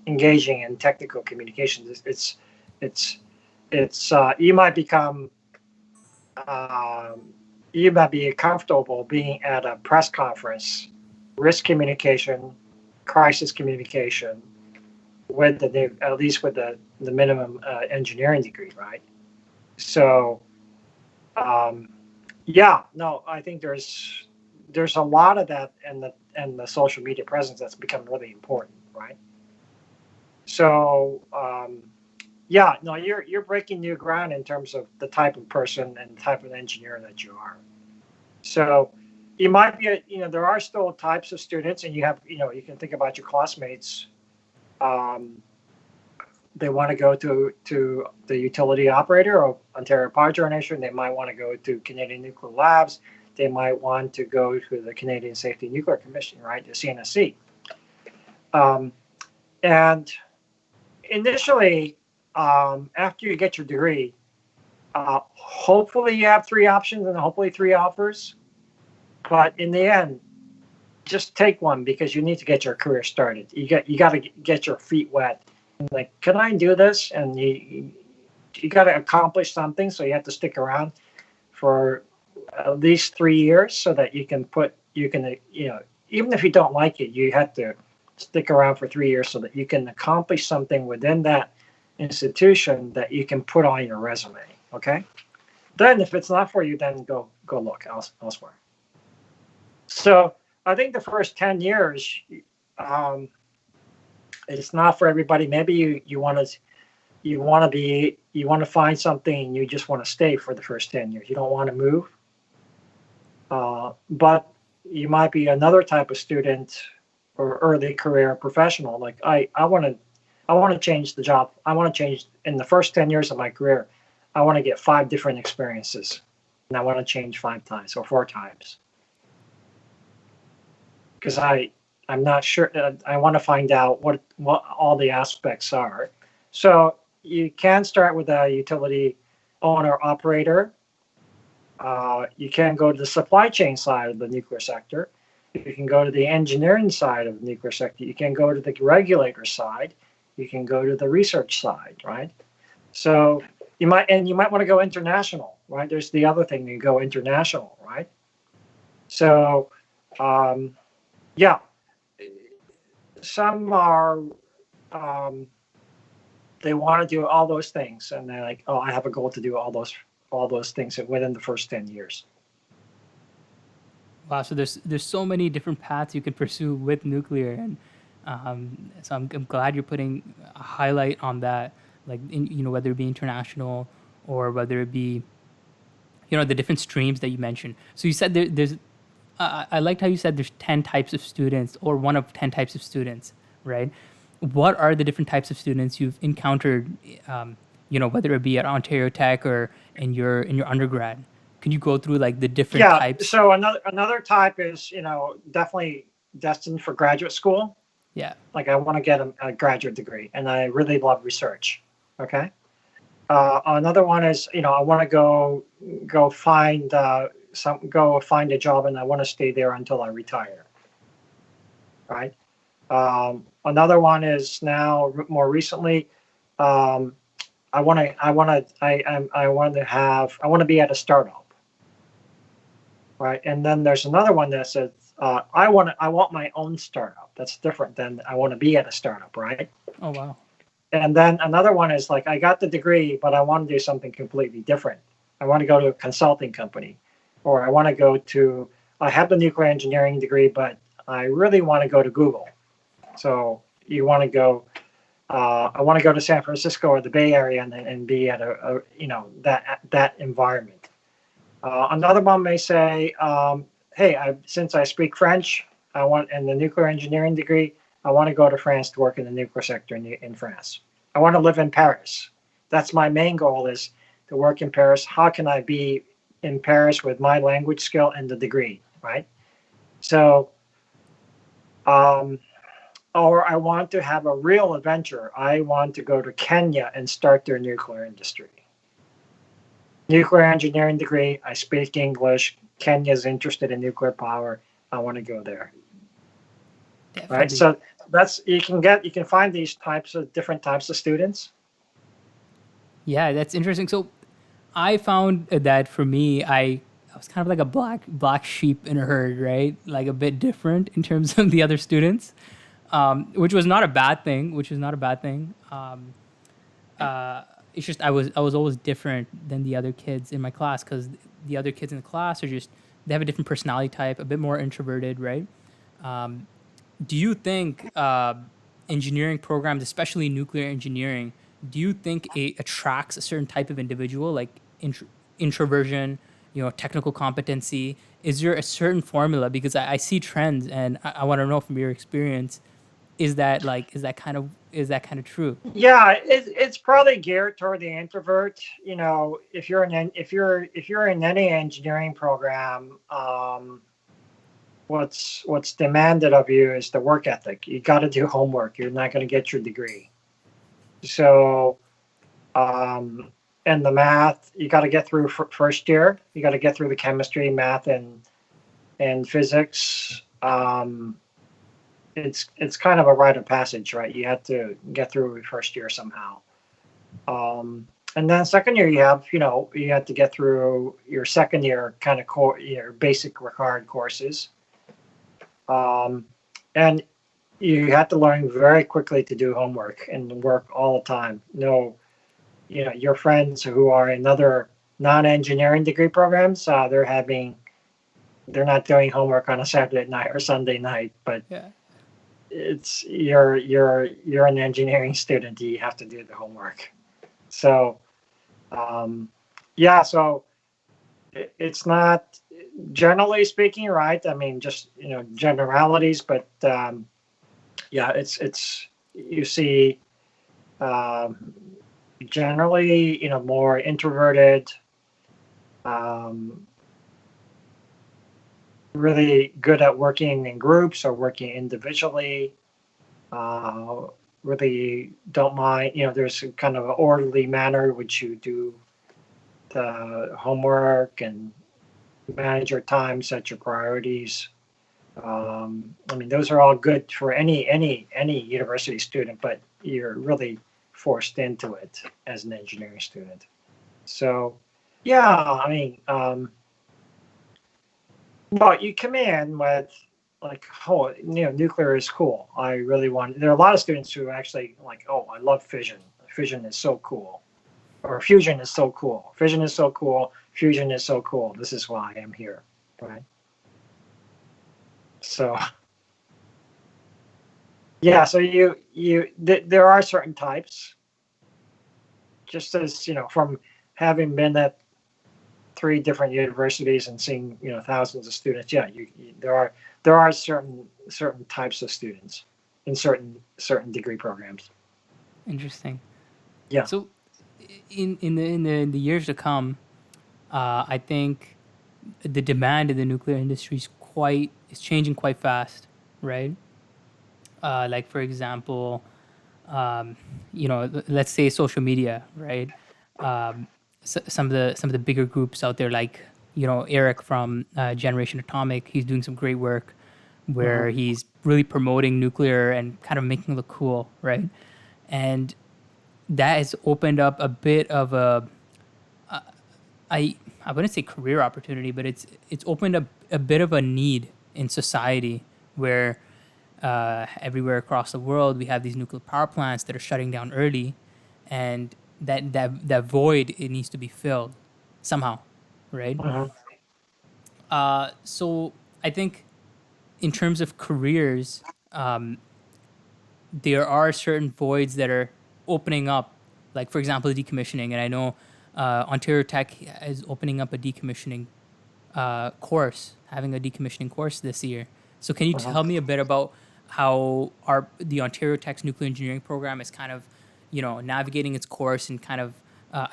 engaging in technical communications. It's you might become um, you might be comfortable being at a press conference, risk communication, crisis communication, with at least with the minimum engineering degree, right? So um, yeah, no, I think there's a lot of that, and the social media presence that's become really important, right? So yeah, no, you're breaking new ground in terms of the type of person and type of engineer that you are. So you might be, there are still types of students, and you can think about your classmates. Um, they want to go to the utility operator or Ontario Power Generation. They might want to go to Canadian Nuclear Labs. They might want to go to the Canadian Safety Nuclear Commission, right, the CNSC. And initially, after you get your degree, hopefully you have three options and hopefully three offers. But in the end, just take one, because you need to get your career started. You got to get your feet wet. Like, can I do this? And you got to accomplish something, so you have to stick around for at least 3 years, so that even if you don't like it, you have to stick around for 3 years so that you can accomplish something within that institution that you can put on your resume. Okay. Then if it's not for you, then go look elsewhere. So I think the first 10 years, um, it's not for everybody. Maybe you want to find something and you just want to stay for the first 10 years. You don't want to move. But you might be another type of student or early career professional. Like I want to change the job. I want to change in the first 10 years of my career. I want to get 5 different experiences and I want to change 5 times or 4 times because I'm not sure. I want to find out what all the aspects are. So you can start with a utility owner operator. You can go to the supply chain side of the nuclear sector. You can go to the engineering side of the nuclear sector. You can go to the regulator side. You can go to the research side, right? So you might want to go international, right? There's the other thing, you go international, right? So yeah, some are they want to do all those things, and they're like, oh, I have a goal to do all those things within the first 10 years. Wow, so there's so many different paths you can pursue with nuclear, and so I'm glad you're putting a highlight on that, like whether it be international or whether it be the different streams that you mentioned. So you said there's I liked how you said there's 10 types of students or one of 10 types of students, right? What are the different types of students you've encountered, whether it be at Ontario Tech or in your undergrad? Can you go through like the different Yeah. types? So another type is definitely destined for graduate school. Yeah. Like I want to get a graduate degree, and I really love research. Okay. Another one is I want to go find go find a job, and I want to stay there until I retire. Right. Another one is now more recently. I want to be at a startup. Right. And then there's another one that says I want my own startup. That's different than I want to be at a startup. Right. Oh wow. And then another one is like I got the degree, but I want to do something completely different. I want to go to a consulting company, or I have the nuclear engineering degree, but I really want to go to Google. So you want to go. I want to go to San Francisco or the Bay Area and be at that environment. Another one may say, "Hey, since I speak French, in the nuclear engineering degree, I want to go to France to work in the nuclear sector in France. I want to live in Paris. That's my main goal, is to work in Paris. How can I be in Paris with my language skill and the degree, right? So, or I want to have a real adventure. I want to go to Kenya and start their nuclear industry. Nuclear engineering degree, I speak English. Kenya's interested in nuclear power. I want to go there." Definitely. Right. So you can find these different types of students. Yeah, that's interesting. So I found that for me, I was kind of like a black sheep in a herd, right? Like a bit different in terms of the other students, which was not a bad thing. It's just I was always different than the other kids in my class, because the other kids in the class they have a different personality type, a bit more introverted, right? Do you think engineering programs, especially nuclear engineering, do you think it attracts a certain type of individual, like introversion, technical competency? Is there a certain formula? Because I see trends, and I want to know from your experience, is that kind of true? Yeah, it's probably geared toward the introvert. If you're in any engineering program, what's demanded of you is the work ethic. You got to do homework. You're not going to get your degree. So, and the math, you got to get through first year. You got to get through the chemistry, math, and physics. It's kind of a rite of passage, right? You have to get through first year somehow. And then second year, you have to get through your second year kind of your basic required courses. And you have to learn very quickly to do homework and work all the time. Your friends who are in other non-engineering degree programs, they're having they're not doing homework on a Saturday night or Sunday night, but Yeah. it's you're an engineering student. You have to do the homework. So yeah, so it's not generally speaking, right? I mean, just generalities, but yeah, it's you see generally more introverted, um, really good at working in groups or working individually. Uh, really don't mind. There's a kind of an orderly manner which you do the homework and manage your time, set your priorities. I mean, those are all good for any university student, but you're really forced into it as an engineering student. So, yeah, I mean, well, you come in with like, oh, nuclear is cool. I really want. There are a lot of students who actually like, oh, I love fission. Fission is so cool, or fusion is so cool. Fission is so cool. Fusion is so cool. This is why I'm here, right? So yeah, so there are certain types. Just as from having been at three different universities and seeing thousands of students, yeah, there are certain types of students in certain degree programs. Interesting. Yeah. So, in the years to come, I think the demand in the nuclear industry is changing quite fast, right? Like for example, um, let's say social media, right? Um, some of the bigger groups out there, like Eric from Generation Atomic, he's doing some great work Hmm. where he's really promoting nuclear and kind of making it look cool, right? And that has opened up a bit of I wouldn't say career opportunity, but it's opened up a bit of a need in society where everywhere across the world we have these nuclear power plants that are shutting down early, and that void, it needs to be filled somehow, right? Hmm. So I think in terms of careers, there are certain voids that are opening up, like for example decommissioning, and I know Ontario Tech is opening up a decommissioning course, having a decommissioning course this year. So can you Hmm. tell me a bit about how the Ontario Tech's nuclear engineering program is kind of, navigating its course and kind of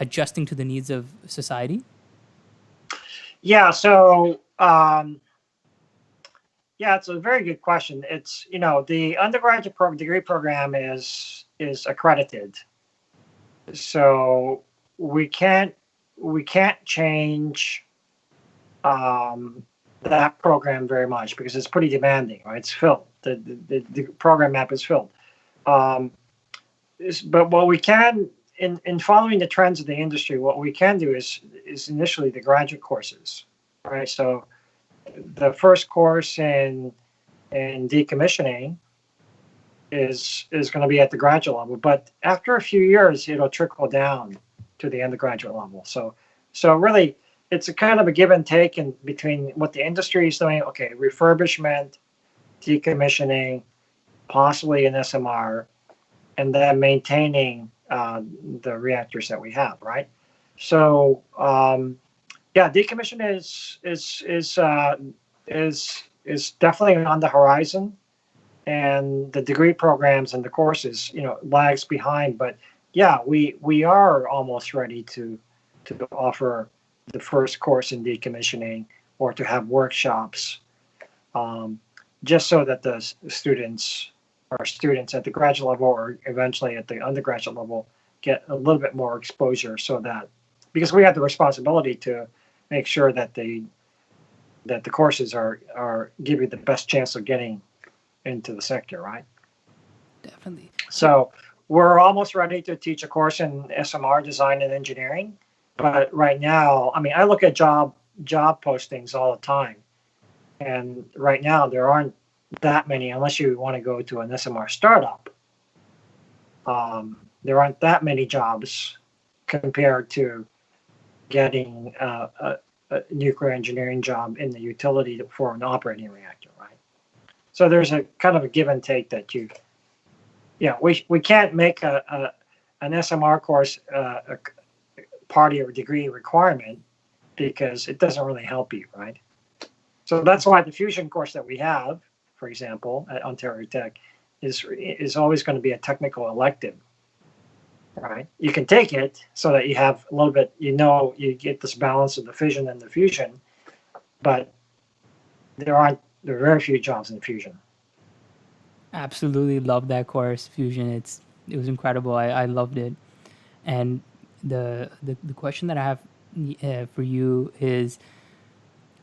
adjusting to the needs of society? Yeah. So yeah, it's a very good question. It's the undergraduate degree program is accredited, so we can't we can't change um, that program very much because it's pretty demanding, right? It's filled. The program map is filled. Um, but what we can, in following the trends of the industry, what we can do is initially the graduate courses, right? So the first course in decommissioning is going to be at the graduate level, but after a few years, it'll trickle down to the undergraduate level. So really, it's a kind of a give and take in between what the industry is doing. Okay, refurbishment, decommissioning, possibly an SMR, and then maintaining the reactors that we have, right? So yeah, decommission is definitely on the horizon, and the degree programs and the courses lags behind, but yeah, we are almost ready to offer the first course in decommissioning or to have workshops, um, just so that the students or students at the graduate level or eventually at the undergraduate level get a little bit more exposure, so that because we have the responsibility to make sure that the courses are give you the best chance of getting into the sector, right? Definitely. So So we're almost ready to teach a course in SMR design and engineering. But right now, I mean, I look at job postings all the time, and right now there aren't that many unless you want to go to an SMR startup. There aren't that many jobs compared to getting a nuclear engineering job in the utility for an operating reactor, right? So there's a kind of a give and take that we can't make an SMR course a part of your degree requirement because it doesn't really help you, right? So that's why the fusion course that we have, for example, at Ontariotech, is always going to be a technical elective, right? You can take it so that you have a little bit, you get this balance of the fission and the fusion, but there are very few jobs in fusion. Absolutely love that course, Fusion. It was incredible. I loved it. And the question that I have for you is,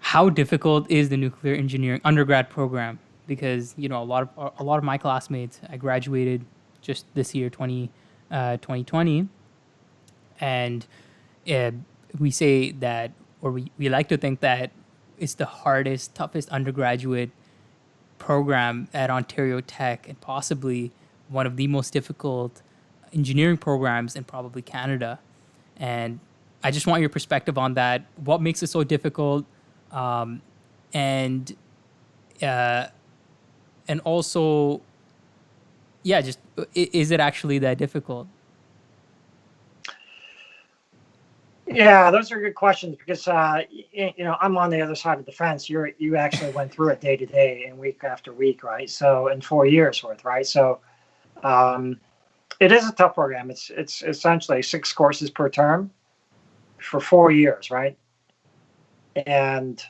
how difficult is the nuclear engineering undergrad program? Because a lot of my classmates, I graduated just this year, 2020, and uh, we say that, or we like to think that it's the hardest, toughest undergraduate program at Ontario Tech, and possibly one of the most difficult engineering programs in probably Canada. And I just want your perspective on that. What makes it so difficult? Um, and uh, and also, yeah, just is it actually that difficult? Yeah, those are good questions because I'm on the other side of the fence. You actually went through it day to day and week after week, right? So in 4 years worth, right? So it is a tough program. It's essentially 6 courses per term for 4 years, right? And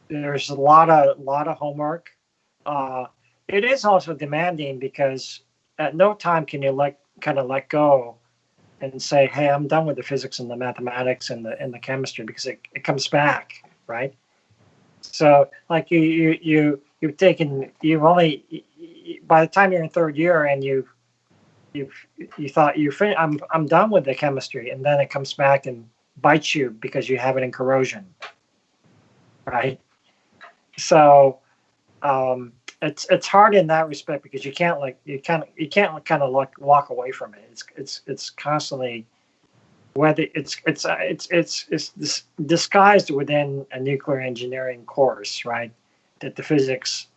there's a lot of homework. It is also demanding because at no time can you let go and say, "Hey, I'm done with the physics and the mathematics and the chemistry," because it comes back, right? So like you've only, by the time you're in 3rd year and you thought I'm done with the chemistry, and then it comes back and bites you because you have it in corrosion, right? So it's hard in that respect because you can't kind of walk away from it. It's constantly, whether it's disguised within a nuclear engineering course, right? That the physics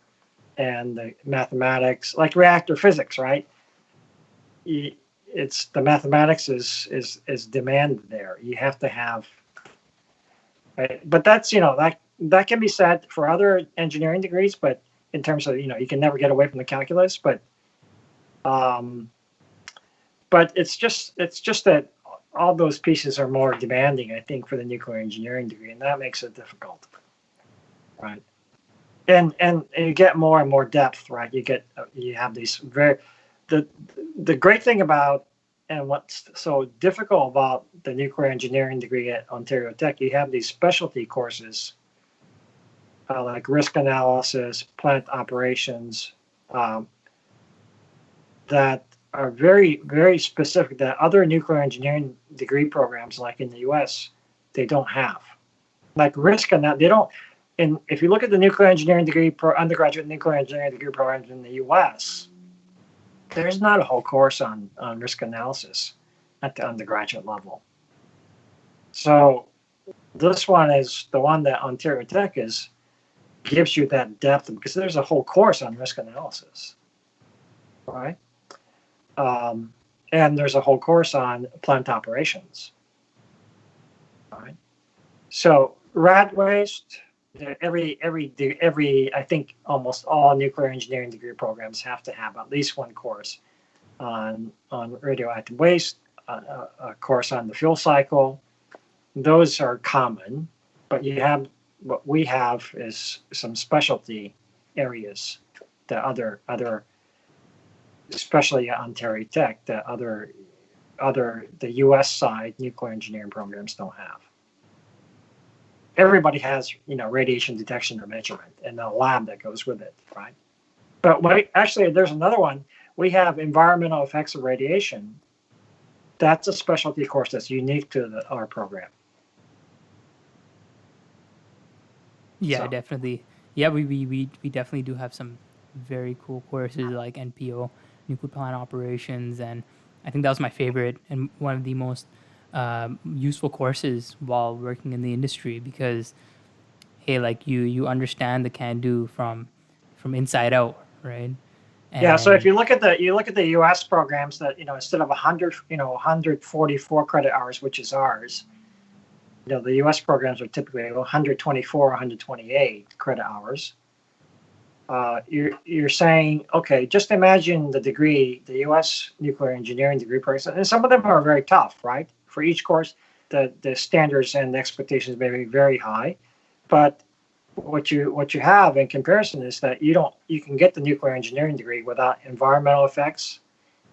and the mathematics, like reactor physics, right? It's the mathematics is demanded there. You have to have, right? But that's that can be said for other engineering degrees, but in terms of you can never get away from the calculus, but it's just that all those pieces are more demanding, I think, for the nuclear engineering degree, and that makes it difficult, right? And you get more and more depth, right? You have these the great thing about, and what's so difficult about the nuclear engineering degree at Ontario Tech, you have these specialty courses like risk analysis, plant operations, that are very, very specific that other nuclear engineering degree programs, like in the U.S., they don't have. Like risk analysis, they don't. And if you look at the nuclear engineering degree undergraduate nuclear engineering degree programs in the U.S., there's not a whole course on risk analysis at the undergraduate level. So this one is the one that Ontario Tech gives you that depth, because there's a whole course on risk analysis, right? And there's a whole course on plant operations, right? So rat waste, every I think almost all nuclear engineering degree programs have to have at least one course on radioactive waste, a course on the fuel cycle. Those are common, but what we have is some specialty areas that other especially at Ontario Tech, that the U.S. side nuclear engineering programs don't have. Everybody has radiation detection or measurement and a lab that goes with it, right? But actually, there's another one. We have environmental effects of radiation. That's a specialty course that's unique to our program. Yeah, definitely. Yeah, we definitely do have some very cool courses like NPO, nuclear plant operations, and I think that was my favorite and one of the most useful courses while working in the industry because hey, like you understand the can do from inside out, right? Yeah, so if And you look at the U.S. programs that instead of 100 144 credit hours, which is ours, the U.S. programs are typically 124 128 credit hours. You're saying, okay, just imagine the degree, the U.S. nuclear engineering degree programs, and some of them are very tough, right? For each course, the standards and the expectations may be very high, but what you have in comparison is that you can get the nuclear engineering degree without environmental effects,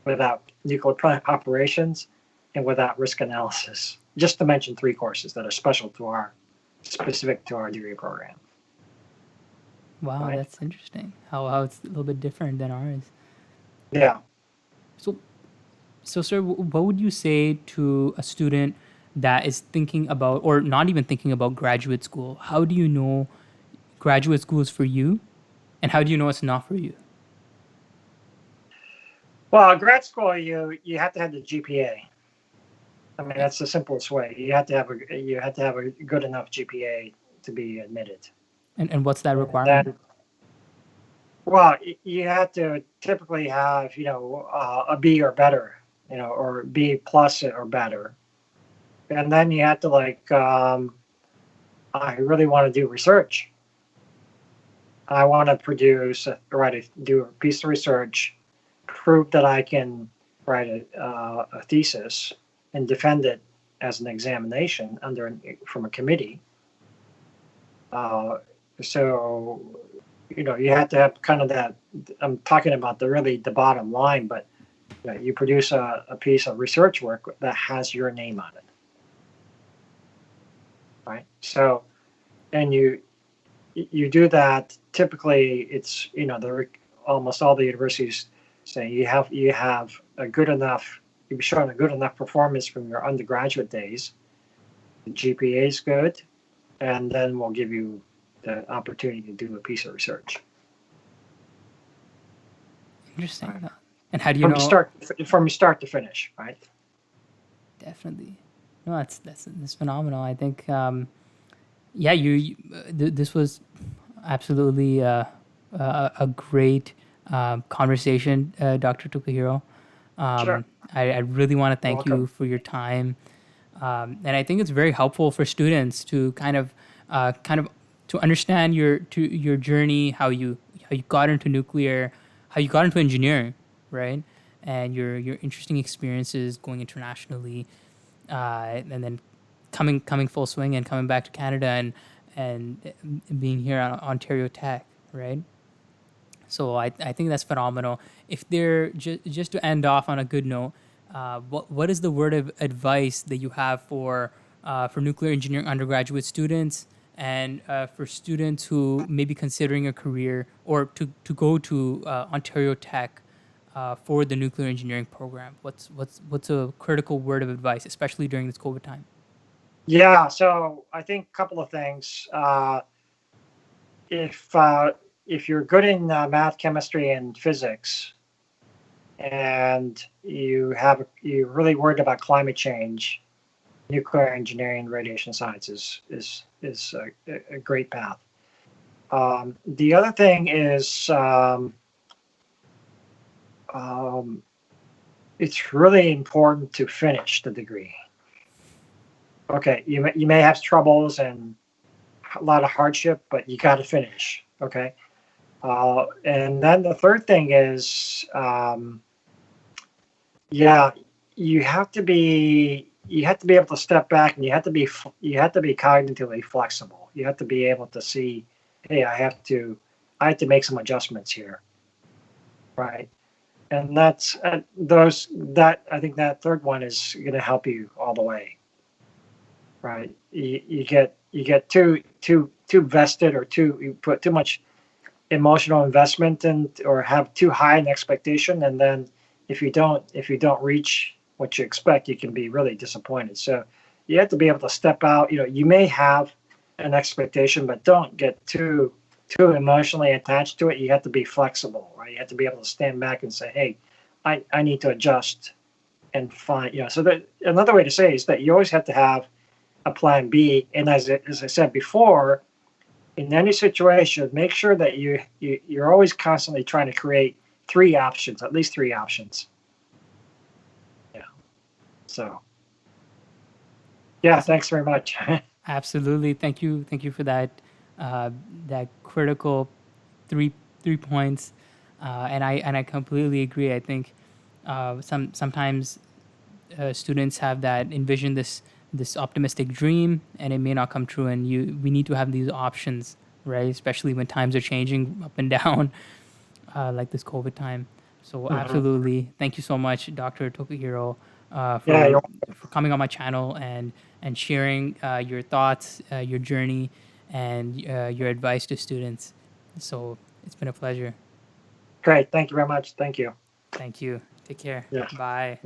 without nuclear plant operations, and without risk analysis. Just to mention three courses that are specific to our degree program, wow, right? that's interesting. How it's a little bit different than ours. Yeah. So so sir, what would you say to a student that is thinking about or not even thinking about graduate school? How do you know graduate school is for you, and how do you know it's not for you? Well, grad school, you have to have the GPA. I mean, Okay. that's the simplest way. You have to have a good enough GPA to be admitted. And what's that And requirement? then, well, you have to typically have, a B or better, or B plus or better. And then you have to I really want to do research. I want to do a piece of research, prove that I can write a thesis and defend it as an examination from a committee. Uh, so you have to have kind of that. I'm talking about the bottom line, but you produce a piece of research work that has your name on it, right? So, and you do that. Typically, it's almost all the universities say you have a good enough. You've shown a good enough performance from your undergraduate days. The GPA is good, and then we'll give you the opportunity to do a piece of research. Interesting. Right. And how do you From know? start to finish, right? Definitely. No, that's phenomenal. I think, yeah, this was absolutely a great conversation, Dr. Tokuhiro. Sure. I really want to You're thank you welcome. for your time, and I think it's very helpful for students to kind of to understand your journey, how you got into nuclear, how you got into engineering, right, and your interesting experiences going internationally, and then coming full swing and coming back to Canada and being here on Ontario Tech, right? So I think that's phenomenal. If they're just to end off on a good note, what is the word of advice that you have for nuclear engineering undergraduate students and for students who may be considering a career or to go to Ontario Tech for the nuclear engineering program? What's a critical word of advice, especially during this COVID time? Yeah. So I think a couple of things. If if you're good in math, chemistry, and physics, and you're really worried about climate change, nuclear engineering, radiation science is a great path. The other thing is um, it's really important to finish the degree. Okay, you may have troubles and a lot of hardship, but you got to finish. Okay, and then the third thing is, yeah, you have to be able to step back, and you have to be cognitively flexible. You have to be able to see, hey, I have to make some adjustments here, right? And that's those that I think that third one is going to help you all the way, right? You get too vested, or you put too much emotional investment in, or have too high an expectation, and then if you don't reach what you expect, you can be really disappointed. So you have to be able to step out. You may have an expectation, but don't get too emotionally attached to it. You have to be flexible, right? You have to be able to stand back and say, hey, I need to adjust and find, so that another way to say is that you always have to have a plan B. And as I said before, in any situation, make sure that you're always constantly trying to create three options, at least three options. Yeah. So, yeah, thanks very much. Absolutely. Thank you. Thank you for that that critical three points. And I completely agree. I think sometimes students have that envision this optimistic dream, and it may not come true. And we need to have these options, right? Especially when times are changing up and down, like this COVID time. So Mhm. absolutely, thank you so much, Dr. Tokuhiro, Yeah, for coming on my channel and sharing your thoughts, your journey, and your advice to students. So it's been a pleasure. great. Thank you very much. Thank you. Thank you. Take care. Yeah. Bye.